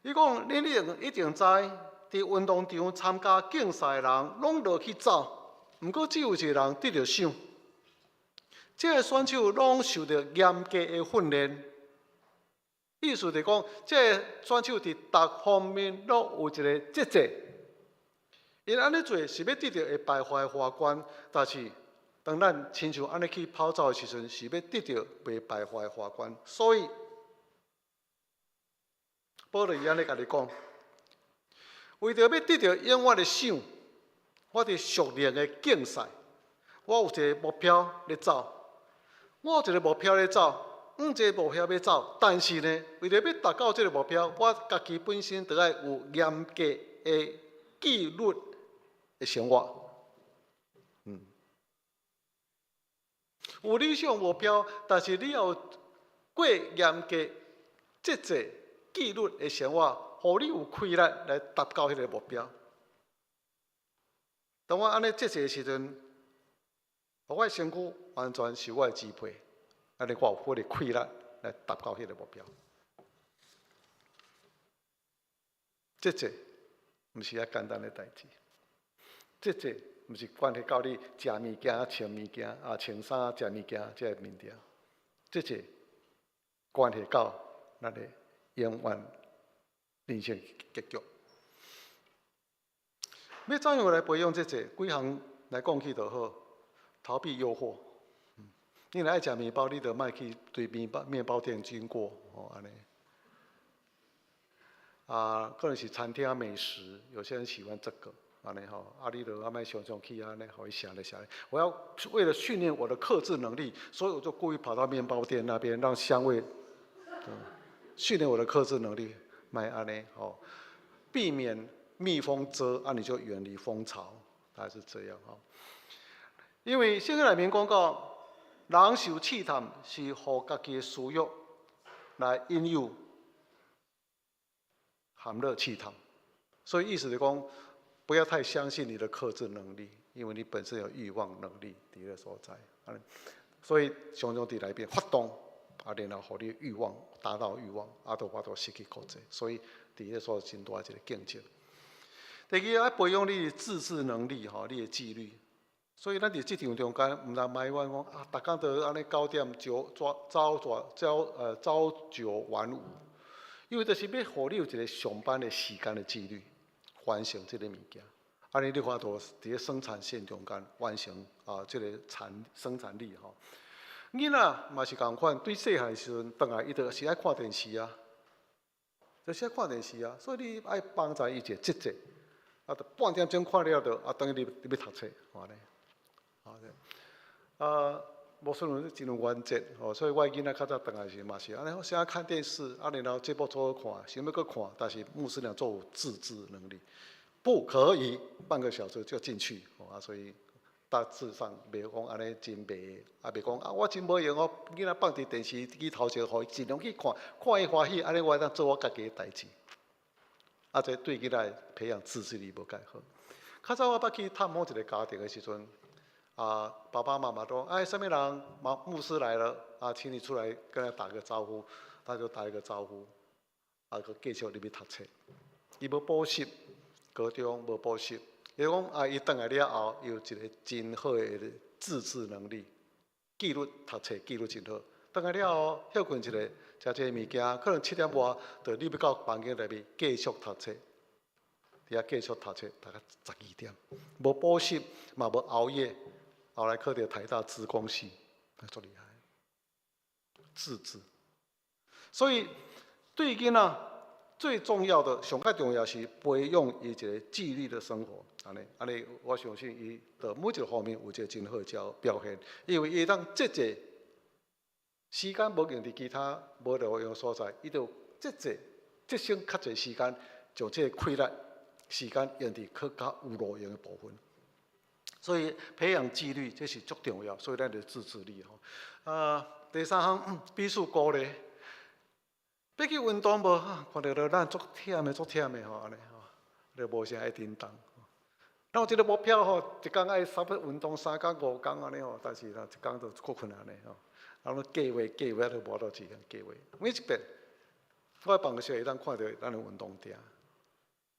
伊讲，恁一定知，伫运动场参加竞赛的人，拢落去走，毋过只有一个人得到奖。这个选手拢受到严格的训练，意思就是讲，这个选手伫各方面拢有一个节制。因安尼做是要得到会败坏花冠，但是当咱亲像安尼去跑走的时阵，是要得到袂败坏花冠，所以。保罗伊安尼甲你讲，为着要得到永远的赏，我伫熟练的竞赛，我有一个目标咧走，我有一个目标咧走，这个目标要走，但是呢，为着要达到这个目标，我家己本身就要有严格的纪律的生活。有理想目标，但是你要过严格、节制、纪律的生活，互你有气力来达到迄个目标。当我安尼节制的时阵，我的身躯完全是我的支配，安尼我有迄个气力来达到迄个目标。节制毋是遐简单的代志，节制毋是关系到你食物件、穿物件、穿衫、食物件这个物件，节制关系到咱的永远人生结局。要怎样来培养节制？几项来讲起就好，逃避诱惑。你若爱食面包，你就莫去对面包店经过，安尼。可能是餐厅美食，有些人喜欢这个，安尼吼，你就莫常常去安尼，互伊写来写来。我要为了训练我的克制能力，所以我就故意跑到面包店那边，让香味，训练我的克制能力，莫安尼吼，避免蜜蜂蛰，你就远离蜂巢，大概是这样吼。因为圣经内面讲到，人受试探是互家己的私欲来引诱。含乐气汤，所以意思是讲，不要太相信你的克制能力，因为你本身有欲望能力伫个所在，所以常常伫内边发动，然后互你欲望达到欲望，就我都失去克制，所以伫个所真大一个境界。第二，要培养你的自制能力，你的纪律。所以咱伫职场中间，毋通埋怨讲逐工都安尼9点朝九晚5。因为就是要互你有一个上班的时间的纪律，完成这个物件。安尼你看到伫个生产线中间完成这个生产力吼。囡仔嘛是共款，对细汉的时阵，倒来伊就是爱看电视啊，就是爱看电视啊，所以你爱帮助伊一个节制。就半点钟看了就等于你要读册，安尼。无算有真有原则，所以我囡仔较早当来时嘛是安尼，先看电视，然后节目做好看，想要搁看，但是牧师娘做有自制能力，不可以半个小时就进去，所以大致上袂讲安尼真袂，袂讲我真无用哦，囡仔放伫电视机头前，互伊尽量去看，看伊欢喜，安尼我当做我家己的代志，这对囡仔培养自制力无介好。较早我捌去探访一个家庭的时阵。爸爸妈妈说：“什么人？牧师来了，请你出来跟他打个招呼。”他就打一个招呼，就继续入去读册。伊无补习，高中无补习。伊讲伊转来了后，有一个真好的自制能力，纪律读册纪律真好。转来了后，休困一下，食一个物件，可能7点外，就你要到房间内面继续读册。伫遐继续读册，大概12点，无补习嘛，无熬夜。后来考到台大资工系，足厉害，自制。所以对囡仔最重要的、上较重要是培养伊一个纪律的生活。安尼，我相信伊在每一个方面有一个真好的表现，因为伊当节制，时间无用伫其他无路用所在，伊就节制，节省较侪时间，将这个气力、时间用伫较有路用的部分。所以培养纪律，这是足重要。所以咱就自制力吼。第三项，彼此鼓励。要去运动无？看到咱足忝的吼，安尼吼，就无啥爱叮当。咱有一个目标吼，一工爱差不多运动3工5工安尼吼，但是一工就够困难的吼。然后计划都无到时间计划。每一遍，我办公室会当看到咱的运动点。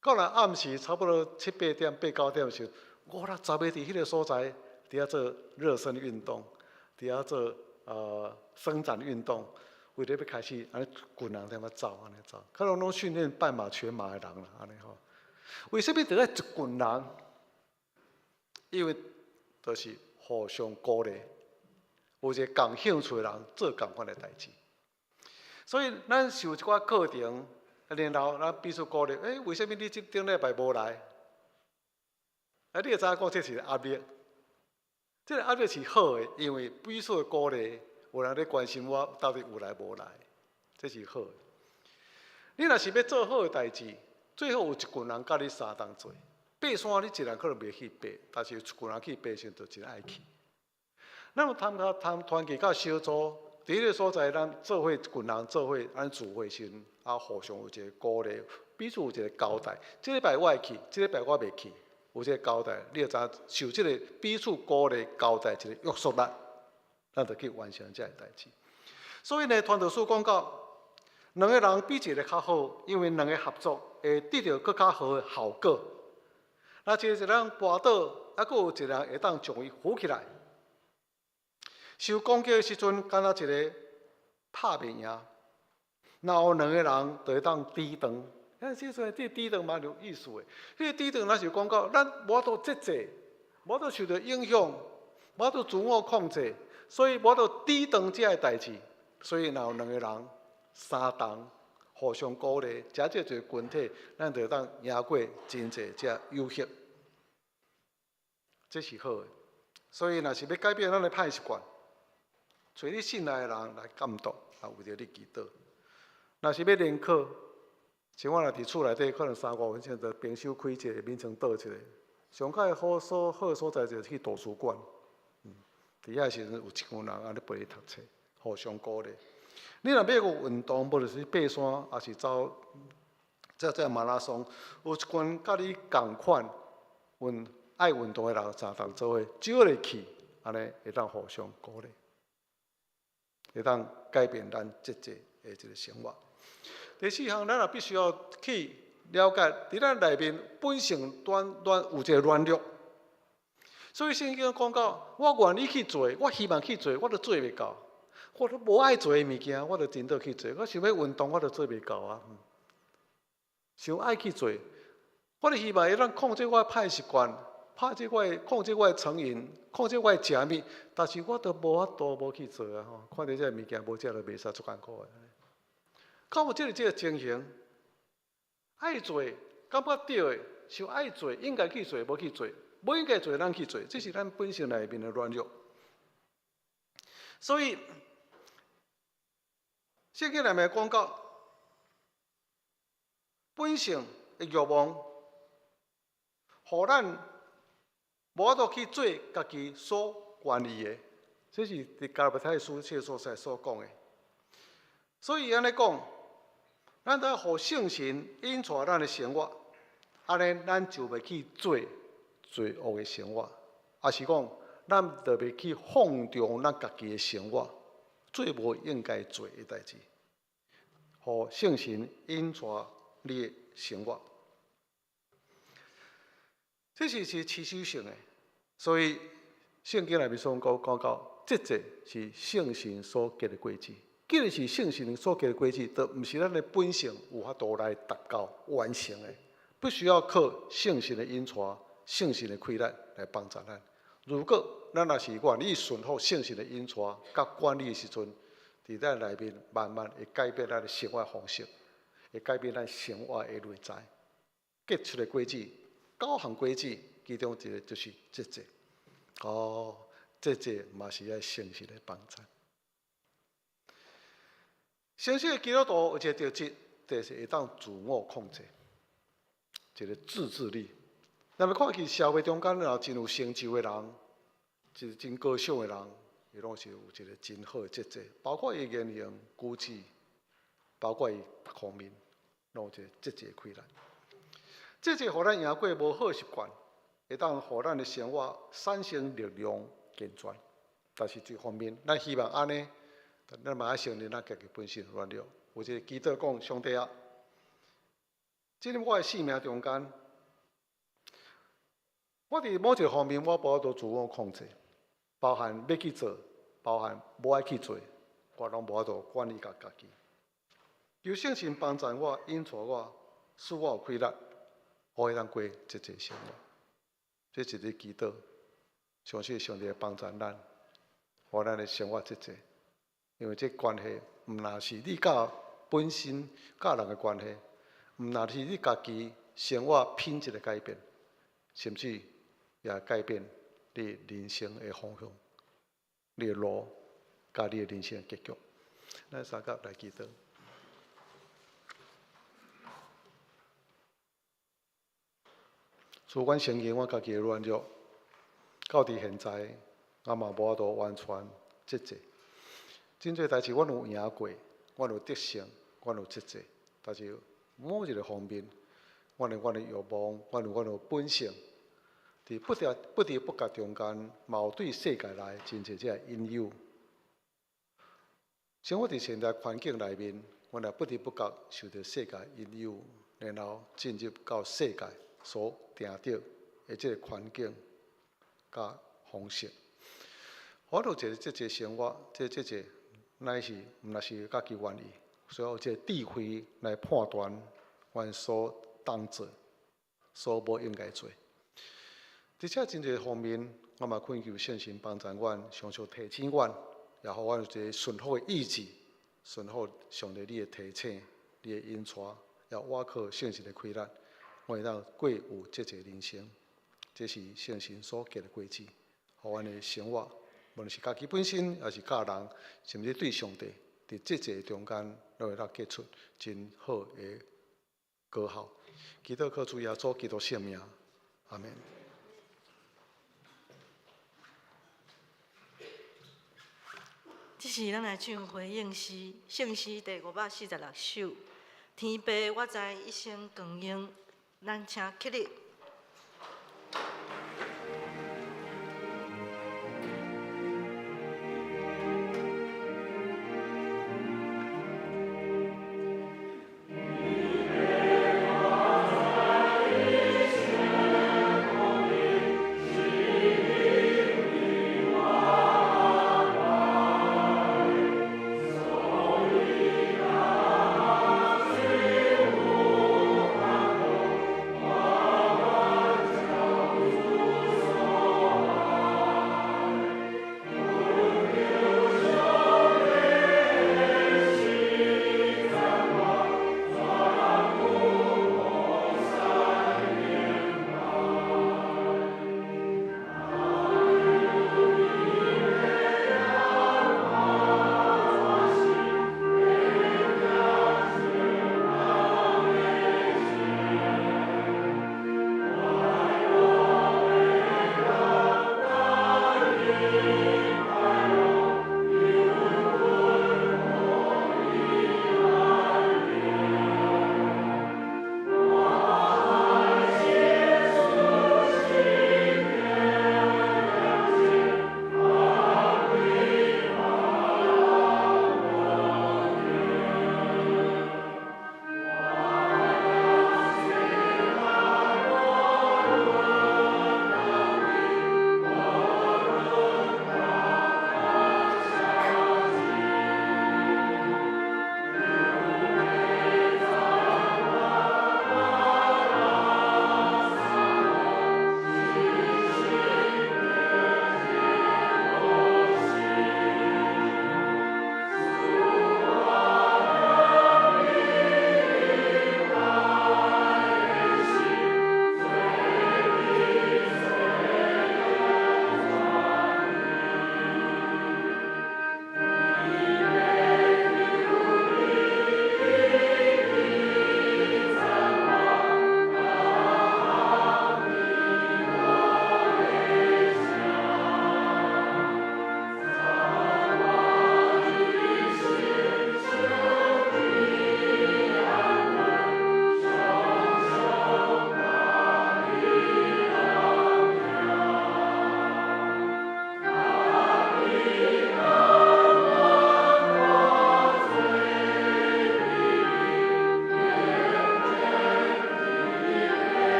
到了暗时差不多7、8点、8、9点的时候。5、6、10个伫迄个所在，伫遐做热身运动，伫遐做伸展运动，为了要开始安尼滚人在遐走，安尼走，可能拢训练半马、全马的人啦，安尼吼。为什么得爱一群人？因为就是互相鼓励，有一个共兴趣的人做共款的代志。所以咱受一寡课程，然后咱彼此鼓励。为什么你这顶礼拜无来？你就知影讲这是压力，这个压力是好的，因为彼此的鼓励，有人咧关心我到底有来无来，这是好的。你若是要做好的代志，最好有一群人甲你相同做，爬山你一人可能袂去爬，但是一群人去爬时就真爱去。咱有团结到小组，伫迄个所在，咱做伙一群人做伙，咱聚会时，互相有一个鼓励，彼此有一个交代。这礼拜我会去，这礼拜我袂去，有一个交代，你就知影受这个彼此鼓励交代一个约束力，咱就去完成这个代志。所以呢，传道书讲到，两个人比一个较好，因为两个合作会得到更较好的效果。那一个人跋倒，还佫有一个人会当将伊扶起来。受攻击的时阵，敢若一个拍袂赢，然后两个人就会当抵挡。即阵这抵挡蛮有意思的。迄个抵挡，咱是讲到咱无法节制，无法受到影响，无法自我控制，所以无法抵挡这个代志。所以，然后两个人相同，互相鼓励，加这一个群体，咱就当赢过真济这游戏，这是好的。所以，若是要改变咱的歹习惯，找你信赖的人来监督，啊，为着你祈祷。若是要联考，像我若伫厝内底，可能3、5分钟就平手开一个，眠床倒一个。上较好所在就是去图书馆，伫遐时阵有一群人安尼陪你读册。互相鼓励。你若要有运动，无就是爬山，也是走这马拉松，有一群甲你共款，爱运动的人，相同做伙，少个去，安尼会当互相鼓励，会当改变咱节制的一个生活。第4项，咱也必须要去了解，伫咱内面本性有一个软弱。所以圣经讲到，我愿意去做，我希望去做，我都做袂到。我都无爱做的物件，我就真倒去做。我想要运动，我就做袂到啊。想爱去做，我就希望会当控制我的歹习惯，控制我的成瘾，控制我的食物，但是我都无法度无去做啊！吼，看到这物件无食就袂使足艰苦的。敢有这个情形？爱做，感觉对的，想爱做，应该去做，无去做，无应该做，咱去做，这是咱本性内面的软弱。所以。圣经内面讲到，本性的欲望，互咱无法度去做家己所愿意的，这是伫加拉太书这所在所讲的。所以安尼讲，咱得互圣神引带咱的生活，安尼咱就袂去做罪恶的生活，也是讲咱就袂去放纵咱家己的生活。做无应该做的代志，互圣神引带你的生活，这是持续性的。所以圣经内面所讲到，节制是圣神所结的果子。既然是圣神所结的果子，就毋是咱的本性有法度来达到完成的，不需要靠圣神的引带、圣神的开力来帮助咱。如果咱若是愿意顺服圣神的引带、甲管理的时阵，伫咱内面慢慢会改变咱的生活方式，会改变咱生活的内在。结出的果子，9项果子，其中一个就是节制。节制嘛是爱圣神的帮助。诚实的基督徒有一个特质，就是会当自我控制，一个自制力。那么看去社会中间，真有成就的人，真高尚的人，伊拢是有一个真好的节制，包括伊言行举止，包括伊各方面，拢有一个节制的开力。节制互咱赢过无好习惯，会当互咱的生活产生力量健全。但是一方面，咱希望安尼，咱嘛要承认咱家己本身软弱。有一个祈祷讲：上帝啊，即我的生命中间。我伫某一个方面，我无法度自我控制，包含要去做，包含无爱去做，我拢无法度管理家己。求圣神帮助我，引带我，使我有开力，我会当过节制生活。这是一个祈祷，相信上帝会帮助咱，互咱的生活节制。因为这关系，毋那是你甲本身甲人的关系，毋那是你家己生活品质的改变，甚至。也改变你人生的方向，你的路，甲你的人生的结局。咱三甲来祈祷。自阮承认阮家己的软弱，到伫现在，我嘛无法度完全节制。真侪代志阮有赢过，阮有得胜，阮有节制，但是某一个方面，阮的欲望，阮的本性，伫不知不觉中间，嘛有对世界内真侪只引诱。生活伫现代环境内面，阮也不知不觉受到世界引诱，然后进入到世界所定定的即个环境甲方式。我有一个节制生活，这节制乃是毋是家己愿意，所以有这智慧来判断阮所当做、所无应该做。而且真侪方面，我嘛恳求圣神帮助阮，常常提醒阮，也互阮有一个顺服的意志，顺服上帝你的提醒、你的引带，也倚靠圣神的开力，我会当过有节制人生。这是圣神所给的规矩，互阮的生活，无论是家己本身，也是教人，甚至对上帝，伫节制中间，都会当结出真好的果效。祈祷靠主耶稣基督圣名，阿门。这是咱来唱回应诗，圣诗第546首。天父，我知一生光荣，咱请起立。我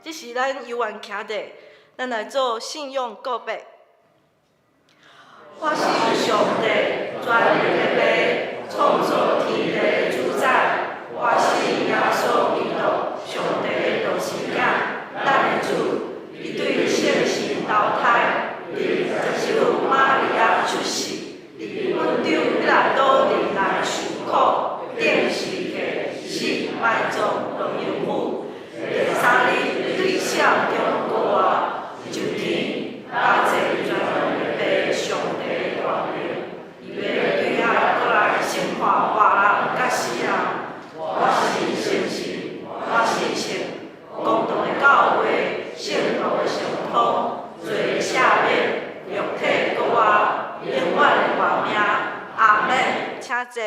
这是咱犹原徛地，咱来做信用告白。我是上帝全能的父，创造天地的主宰。我是耶稣基督，上帝的独生子，咱的主，伊对圣神投胎，伫十字玛利亚出世，伫温州迄个岛里来受苦，定死客死，埋葬落阴府。第三日对闪中国外，就天大坐全能的父，上帝的大能，伊要对爱过来生化活人甲死人。我是圣神，我是圣，公道的教会，圣道的上通，罪赦免，肉体国外，永远的活命。阿门。请坐。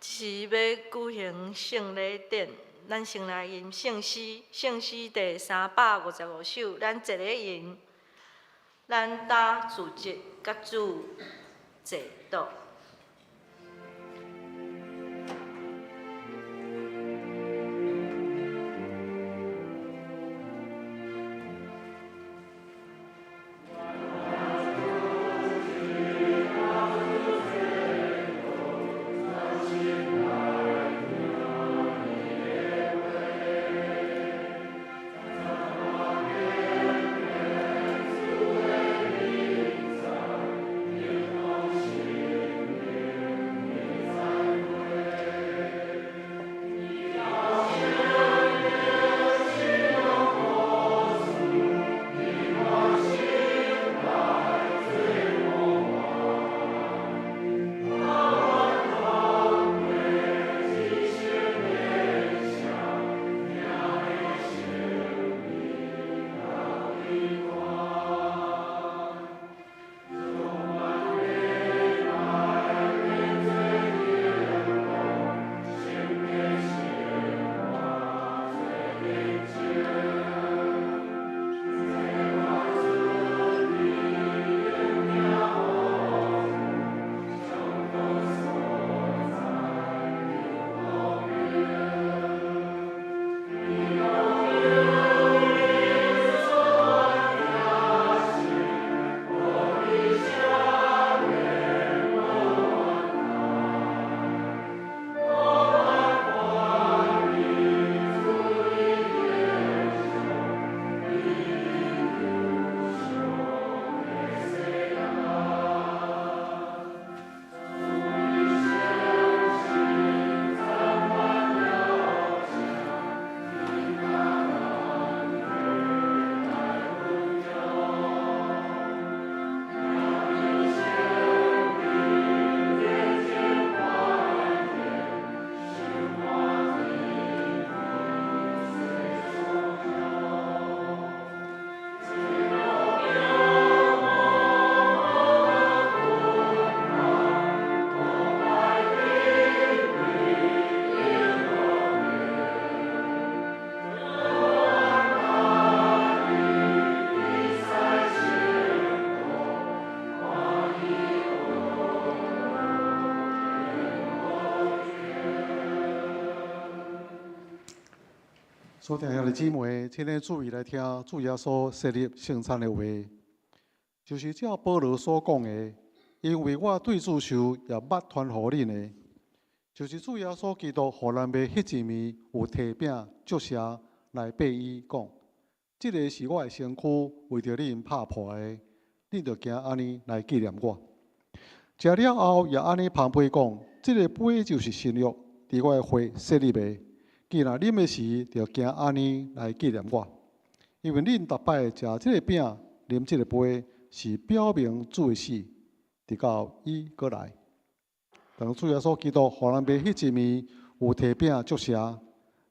是要举行圣礼典，咱先来吟圣诗，圣诗第355首，咱一个吟。咱搭主席甲主坐倒。所定下的姊妹，请你注意来听主耶稣设立圣餐的话，就是照保罗所讲的，因为我对主受也捌传予恁的，就是主耶稣基督互咱的迄一面有提饼祝谢来背伊讲，这个是我的身躯，为着恁拍破的，恁着行安尼来纪念我。食了后也安尼旁杯讲，这个杯就是新约，伫我的血设立的。既然啉的时，就行安尼来纪念我，因为恁逐摆食这个饼、啉这个杯，是表明主的死，直到伊过来。当主耶稣基督互咱买迄一面有提饼祝谢，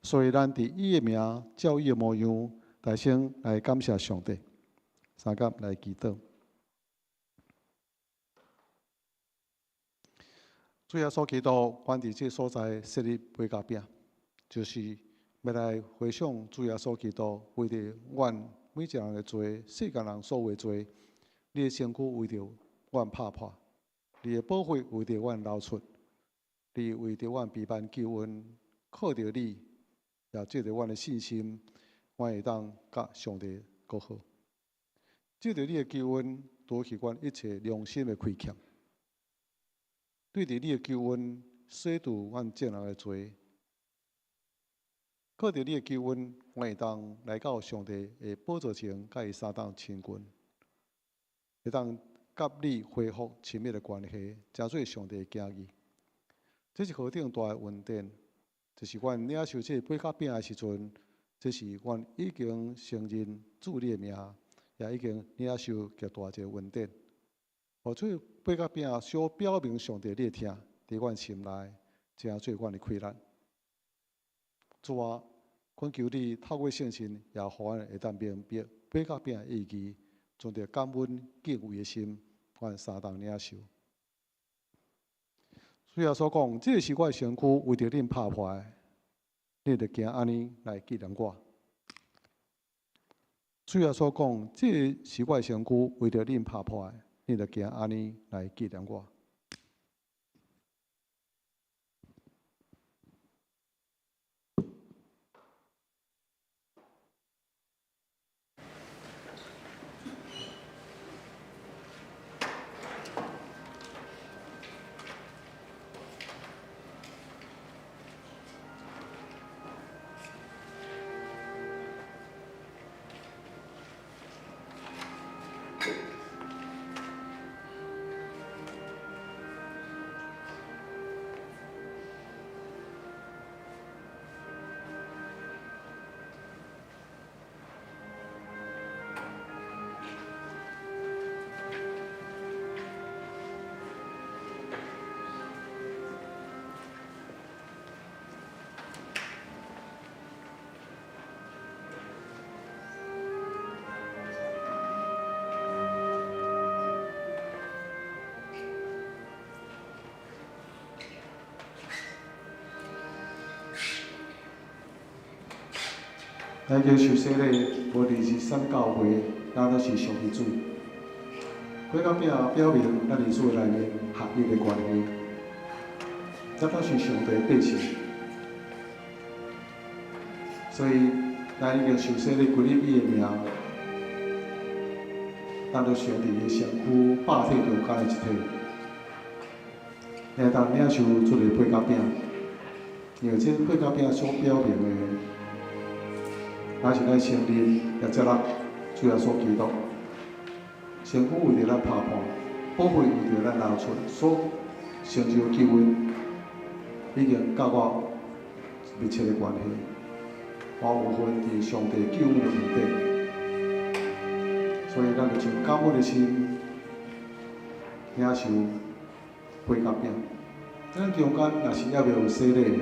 所以咱伫伊的名、照伊的模样，大声来感谢上帝。三甲来祈祷。主耶稣基督，阮伫这所在设立杯甲饼。就是要来回想主耶稣基督为着阮每一个人的罪，世间人所有的罪，你的身躯为着阮拍破，你的宝血为着阮流出，你为着阮被万救恩，靠着你也借着阮的信心，阮会当甲上帝过好。借着你的救恩，夺去阮一切良心的亏欠。对着你的救恩，洗除阮正人的罪。靠着你的救恩，阮会当来到上帝的宝座前，甲伊相当亲近，会当甲你恢复亲密的关系，成做上帝的家己。这是何等大的恩典！就是阮领受这八角饼的时阵，这是阮已经承认主你的名，也已经领受极大一个恩典。互这八角饼所表明上帝你的听，伫阮心内，成做阮的快乐。主啊，恳求你透过圣神，也互阮会当明白八角饼的意义，存着感恩敬畏的心，阮相当领受。主耶稣讲，这是我的身躯，为着恁拍破的，恁着行安尼来纪念我。主耶稣讲，这是我的身躯，为着恁拍破的，恁着行安尼来纪念我。咱叫受洗礼，无论是啥物教会，咱都是上帝主。八角饼表明咱伫主内面合一的关系，咱都是上帝的百姓。所以，咱已经受洗礼归入伊的名，咱就想伫伊的身躯百体中间的一体，会当领受出个八角饼，因为这八角饼所表明的。咱是咱承认也接纳主耶稣基督，身躯为着咱拍破，宝血为着咱流出，所成就救恩，已经甲我密切的关系，我有份伫上帝救恩的恩典，所以咱就从感恩的心领受八角饼。咱中间若是还未有洗礼，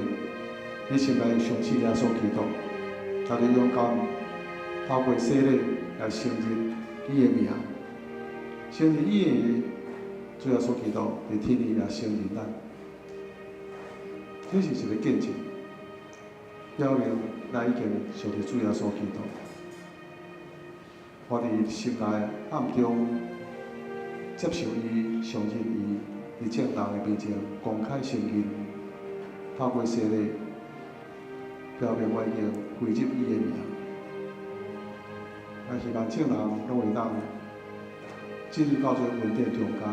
你心内相信耶稣基督。咱就勇敢透过洗礼来承认伊的名，承认伊的主耶稣基督伫天里来承认咱，这是一个见证，表明咱已经属于主耶稣基督。我伫心内暗中接受伊、相信伊，伫正人的面前公开承认，透过洗礼。表明我已经归入伊的名，也希望众人拢会当进入到这个恩典中间，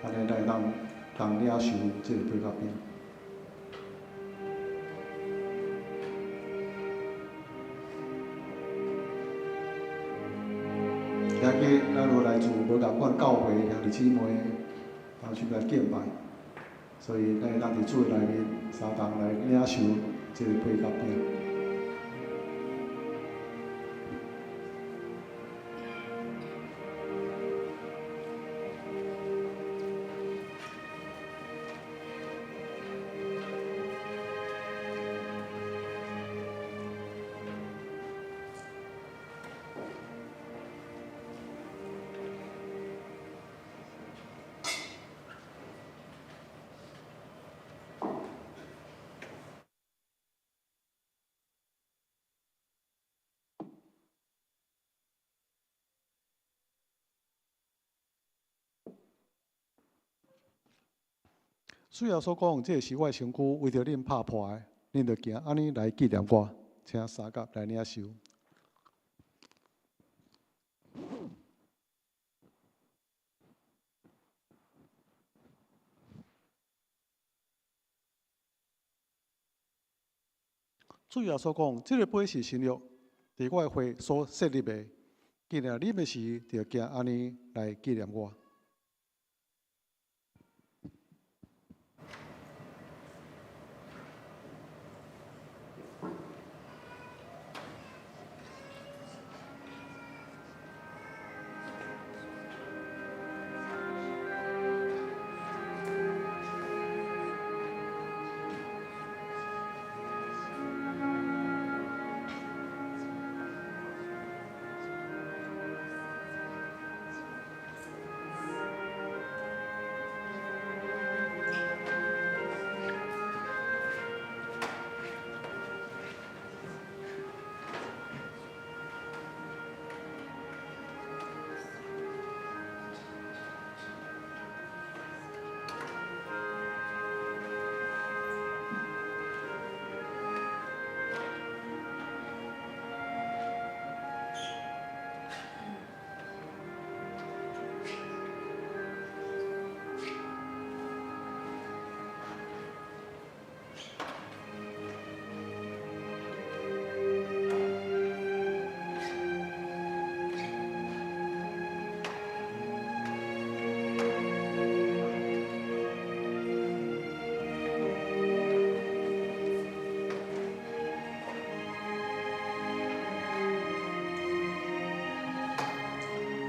安尼来当领受这个八角饼。也给咱有来自无共款教会兄弟姊妹，当去来敬拜，所以咱会当伫主内面相同来领受。这个八角饼，主耶稣讲，这是我的身躯，为着恁拍破的，恁着行安尼来纪念我，请三甲来领受。主耶稣讲，这个杯是新约，伫我的会所设立的，纪念你们时，着行安尼来纪念我。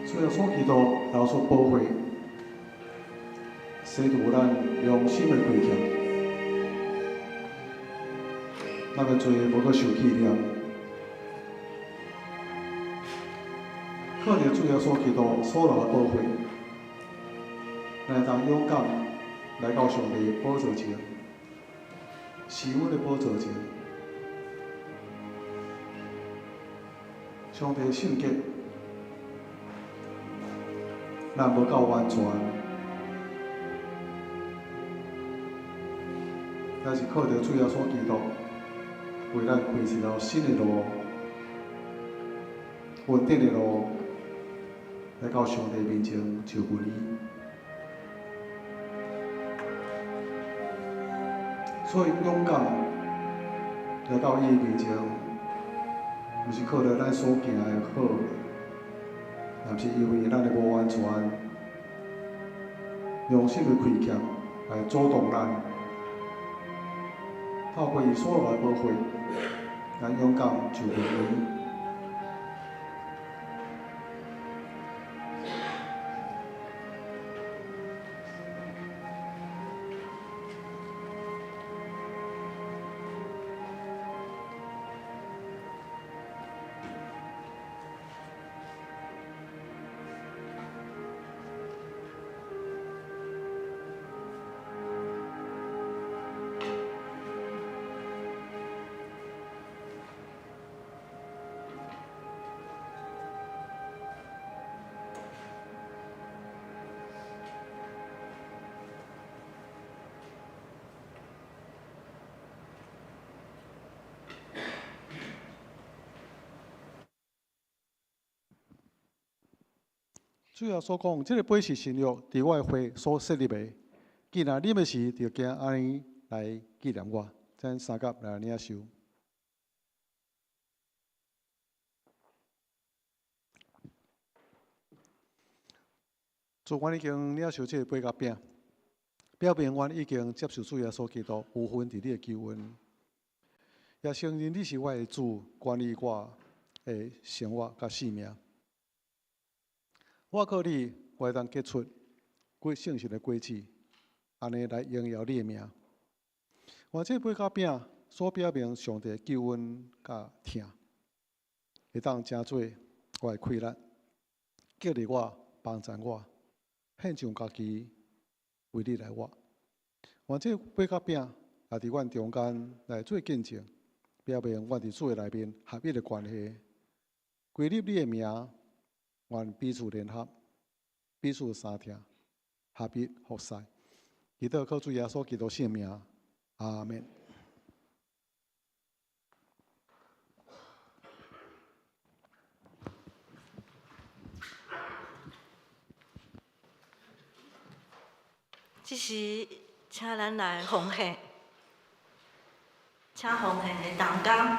主耶稣基督留出宝血，洗除咱良心的亏欠，咱的罪无搁受气了。靠着主耶稣基督所流的宝血，咱会当勇敢来到上帝的宝座前，是阮的宝座前。上帝的圣洁。咱无够完全，但是靠着主耶稣基督，为咱开一条新的路，稳定的路，来到上帝面前求问伊。所以勇敢来到伊面前，毋是靠着咱所行的好。但是因为咱的无完全，良心的亏欠来阻挡咱，透过伊所有的宝血，咱勇敢就问伊。主要所讲，这个杯是新约，伫我的会所设立的。既然啉的时，就惊安尼来纪念我，咱三甲来领受。主，阮已经领受这个杯甲饼，表明阮已经接受主耶稣基督有份伫你的救恩，也承认你是我的主，管理我的生活甲性命。我靠你，我会当结出圣神的果子，安尼来荣耀你的名。我这杯甲饼所表明上帝的救恩甲疼，会当真做我的快乐，激励我、帮助我，献上家己为你来活。我这杯甲饼也伫阮中间来做见证，表明阮伫主的内面合一的关系，归入你的名。愿彼此联合，彼此相听，合一服侍。祈祷靠主耶稣基督圣名，阿门。这时请咱来奉献，请奉献的同工。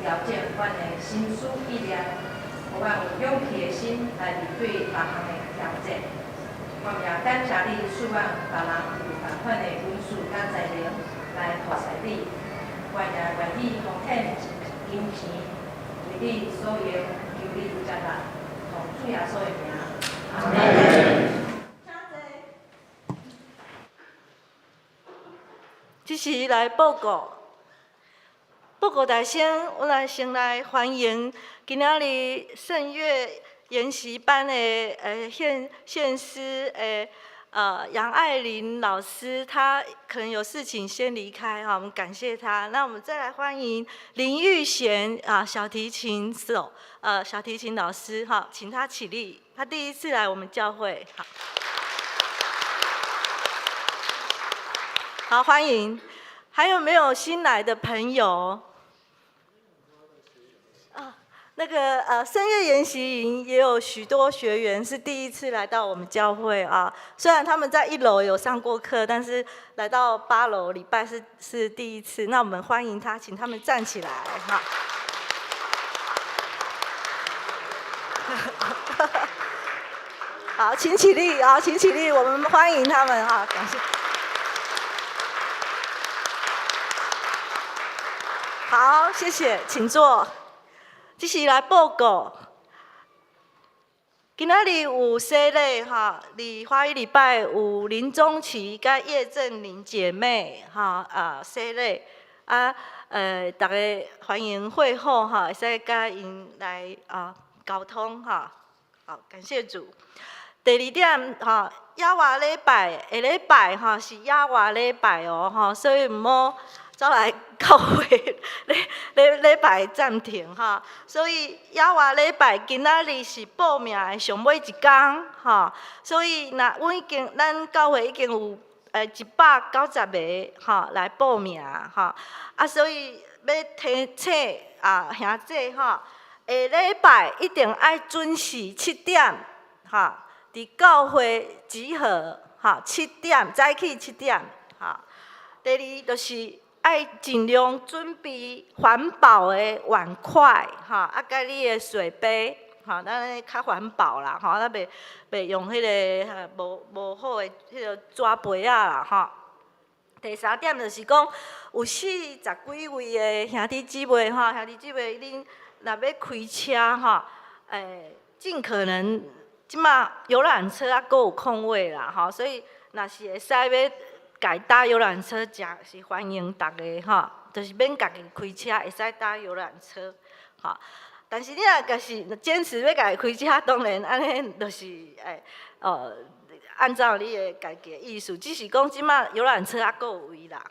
条件，阮的心思意念，互阮有勇气的心来面对别项的挑战。阮也感谢你，使阮别人有同款的本事甲才能来服侍你。阮也愿意奉献金钱，为你所愿，求你接纳，奉主耶稣的名。阿门。这是来报告。报告大先，我来先来欢迎今仔日圣乐研习班的献诗杨爱玲老师，她可能有事情先离开哈，我们感谢她。那我们再来欢迎林玉贤小提琴手小提琴老师哈，请他起立，他第一次来我们教会，好欢迎。还有没有新来的朋友？那个声乐研习营也有许多学员是第一次来到我们教会啊。虽然他们在1楼有上过课，但是来到8楼礼拜是第一次。那我们欢迎他，请他们站起来哈。好，请起立啊，请起立，我们欢迎他们哈，感谢。好，谢谢，请坐。这是来报告，今仔日有洗礼哈，花语礼拜有林宗琪甲叶振玲姐妹哈洗礼大家欢迎会后哈，会使甲因来沟通哈，好，感谢主。第2点哈，亚华礼拜下礼拜哈是亚华礼拜哦所以唔好走来教会礼拜暂停哈，所以亚华礼拜今仔日是报名的上尾一天哈，所以咱教会已经有190个来报名所以要提醒兄弟下礼拜一定爱准时7点伫教会集合7点，早起7点第二就是爱尽量准备环保的碗筷甲你的水杯咱较环保啦咱袂用迄个无好的迄个纸杯啦第三点就是讲有40几位的兄弟姊妹兄弟姊妹恁若要开车尽可能即马游览车还佫有空位啦所以若是会使要家搭游览车，是欢迎大家就是免家己开车，会使搭游览车但是你若家是坚持要家己开车，当然安尼就是按照你的家己的意思，只是讲即马游览车还佫有位啦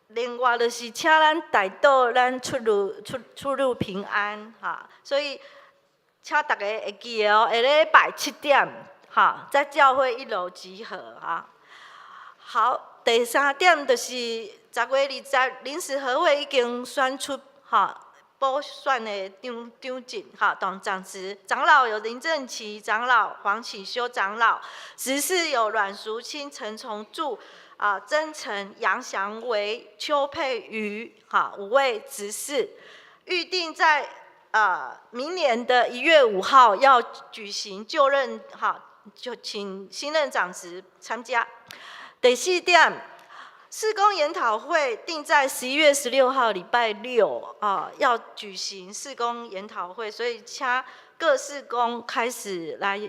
另外就是请咱大岛咱出入平安所以请大家会记得下礼拜7点在教会1楼集合好，第三点就是10月20临时和会已经选出补选的长职董长职，长老有林正奇长老、黄启修长老，执事有阮淑清、陈崇柱、曾成、杨祥维、邱佩瑜5位执事，预定在明年的1月5号要举行就任就请新任长职参加。第4点，事工研讨会定在11月16号礼拜六要举行事工研讨会，所以请各事工开始来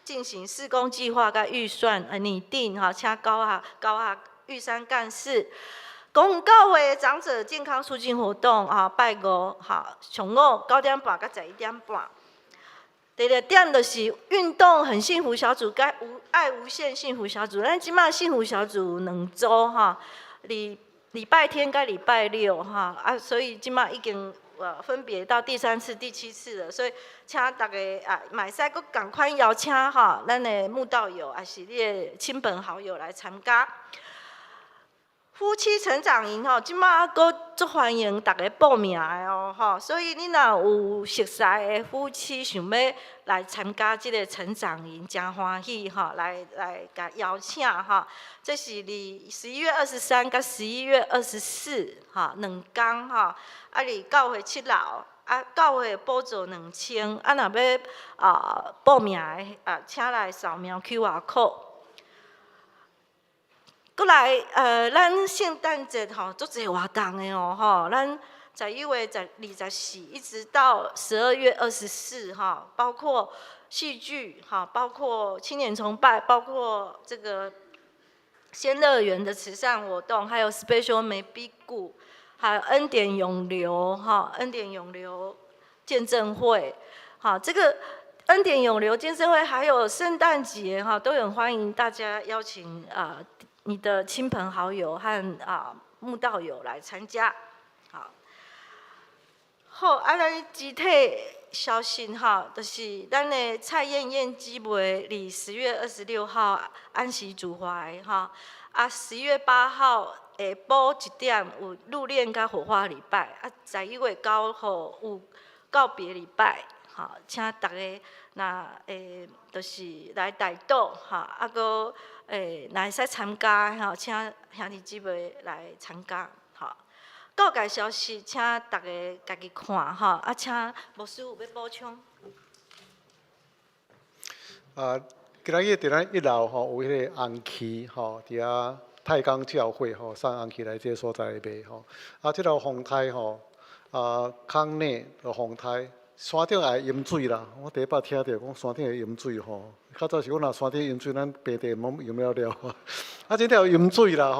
进行事工计划甲预算拟定请高下玉山干事。公园教会长者健康促进活动拜五上午9点半到11点半。第2点就是运动很幸福小组跟爱无限幸福小组，咱即马幸福小组有2组礼拜天跟礼拜六所以即马已经分别到第3次、第7次了，所以请大家嘛会使佫共款邀请咱的慕道友，还是你的亲朋好友来参加。夫妻成长营即马佫足欢迎大家报名的所以你若有熟识的夫妻想要来参加即个成长营，真欢喜来甲邀请这是11月23甲11月242天伫教会7楼教会补助2000若要报名的请来扫描 QR code。过来，咱圣诞节足侪活动的咱11月24一直到12月24包括戏剧包括青年崇拜，包括这个仙乐园的慈善活动，还有 Special Maybe Good， 还有恩典永流恩典永流见证会这个恩典永流见证会还有圣诞节都很欢迎大家邀请你的亲朋好友和慕道友来参加。好，咱集体消息就是咱的蔡燕燕姊妹伫10月26号安息主怀11月8号下晡1点有入殓甲火化礼拜11月9号有告别礼拜请大家就是来大岛佫若会使参加请兄弟姊妹来参加告解消息，请大家家己看请牧师有要补充。今日伫咱1楼有迄个红旗伫遐太钢教会送红旗来这个所在卖即条风台坑内的风台。山顶也淹水啦！我第一摆听到讲山顶会淹水较早是讲若山顶淹水，咱平地毋淹了真正有淹水啦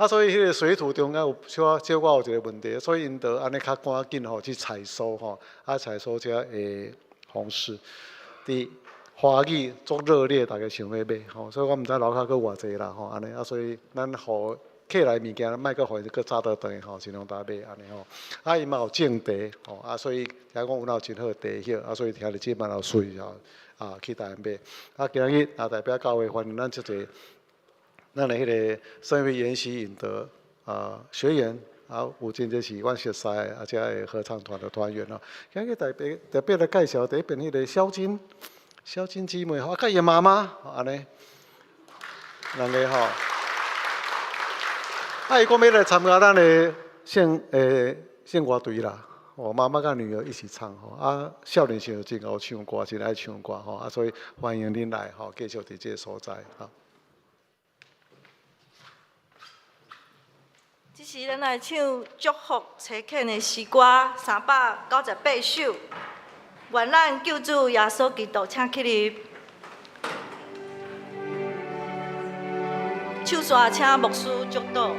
所以迄个水土中间有小可有一个问题，所以因着安尼较赶紧去采收采收这个方式。伫花语足热烈，大家想要买所以我毋知楼骹佫偌济啦安尼所以咱互客来物件，莫阁互伊佫早倒转尽量搭买安尼伊嘛有种地所以听讲有真好地叶所以听日即蛮有水去台买今日代表教会欢迎咱即个咱的迄个圣乐研习营的学员有真正是阮熟悉的，而且会合唱团的团员哦。今日特别来介绍第一遍迄个小金姊妹吼，甲伊妈妈安尼，两个吼。伊讲要来参加咱的献歌队啦。妈妈甲女儿一起唱吼，少年时候真好唱歌，真爱唱歌吼，所以欢迎恁来吼，继续伫这个所在吼。这时咱来唱祝福齐恳的诗歌398首，愿咱救主耶稣基督请起立。手线请牧师祝祷。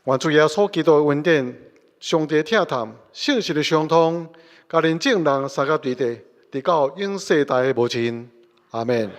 愿主耶稣基督的恩典、上帝疼探、信实的相通，甲恁众人三甲对地，直到永世代的无尽。阿门。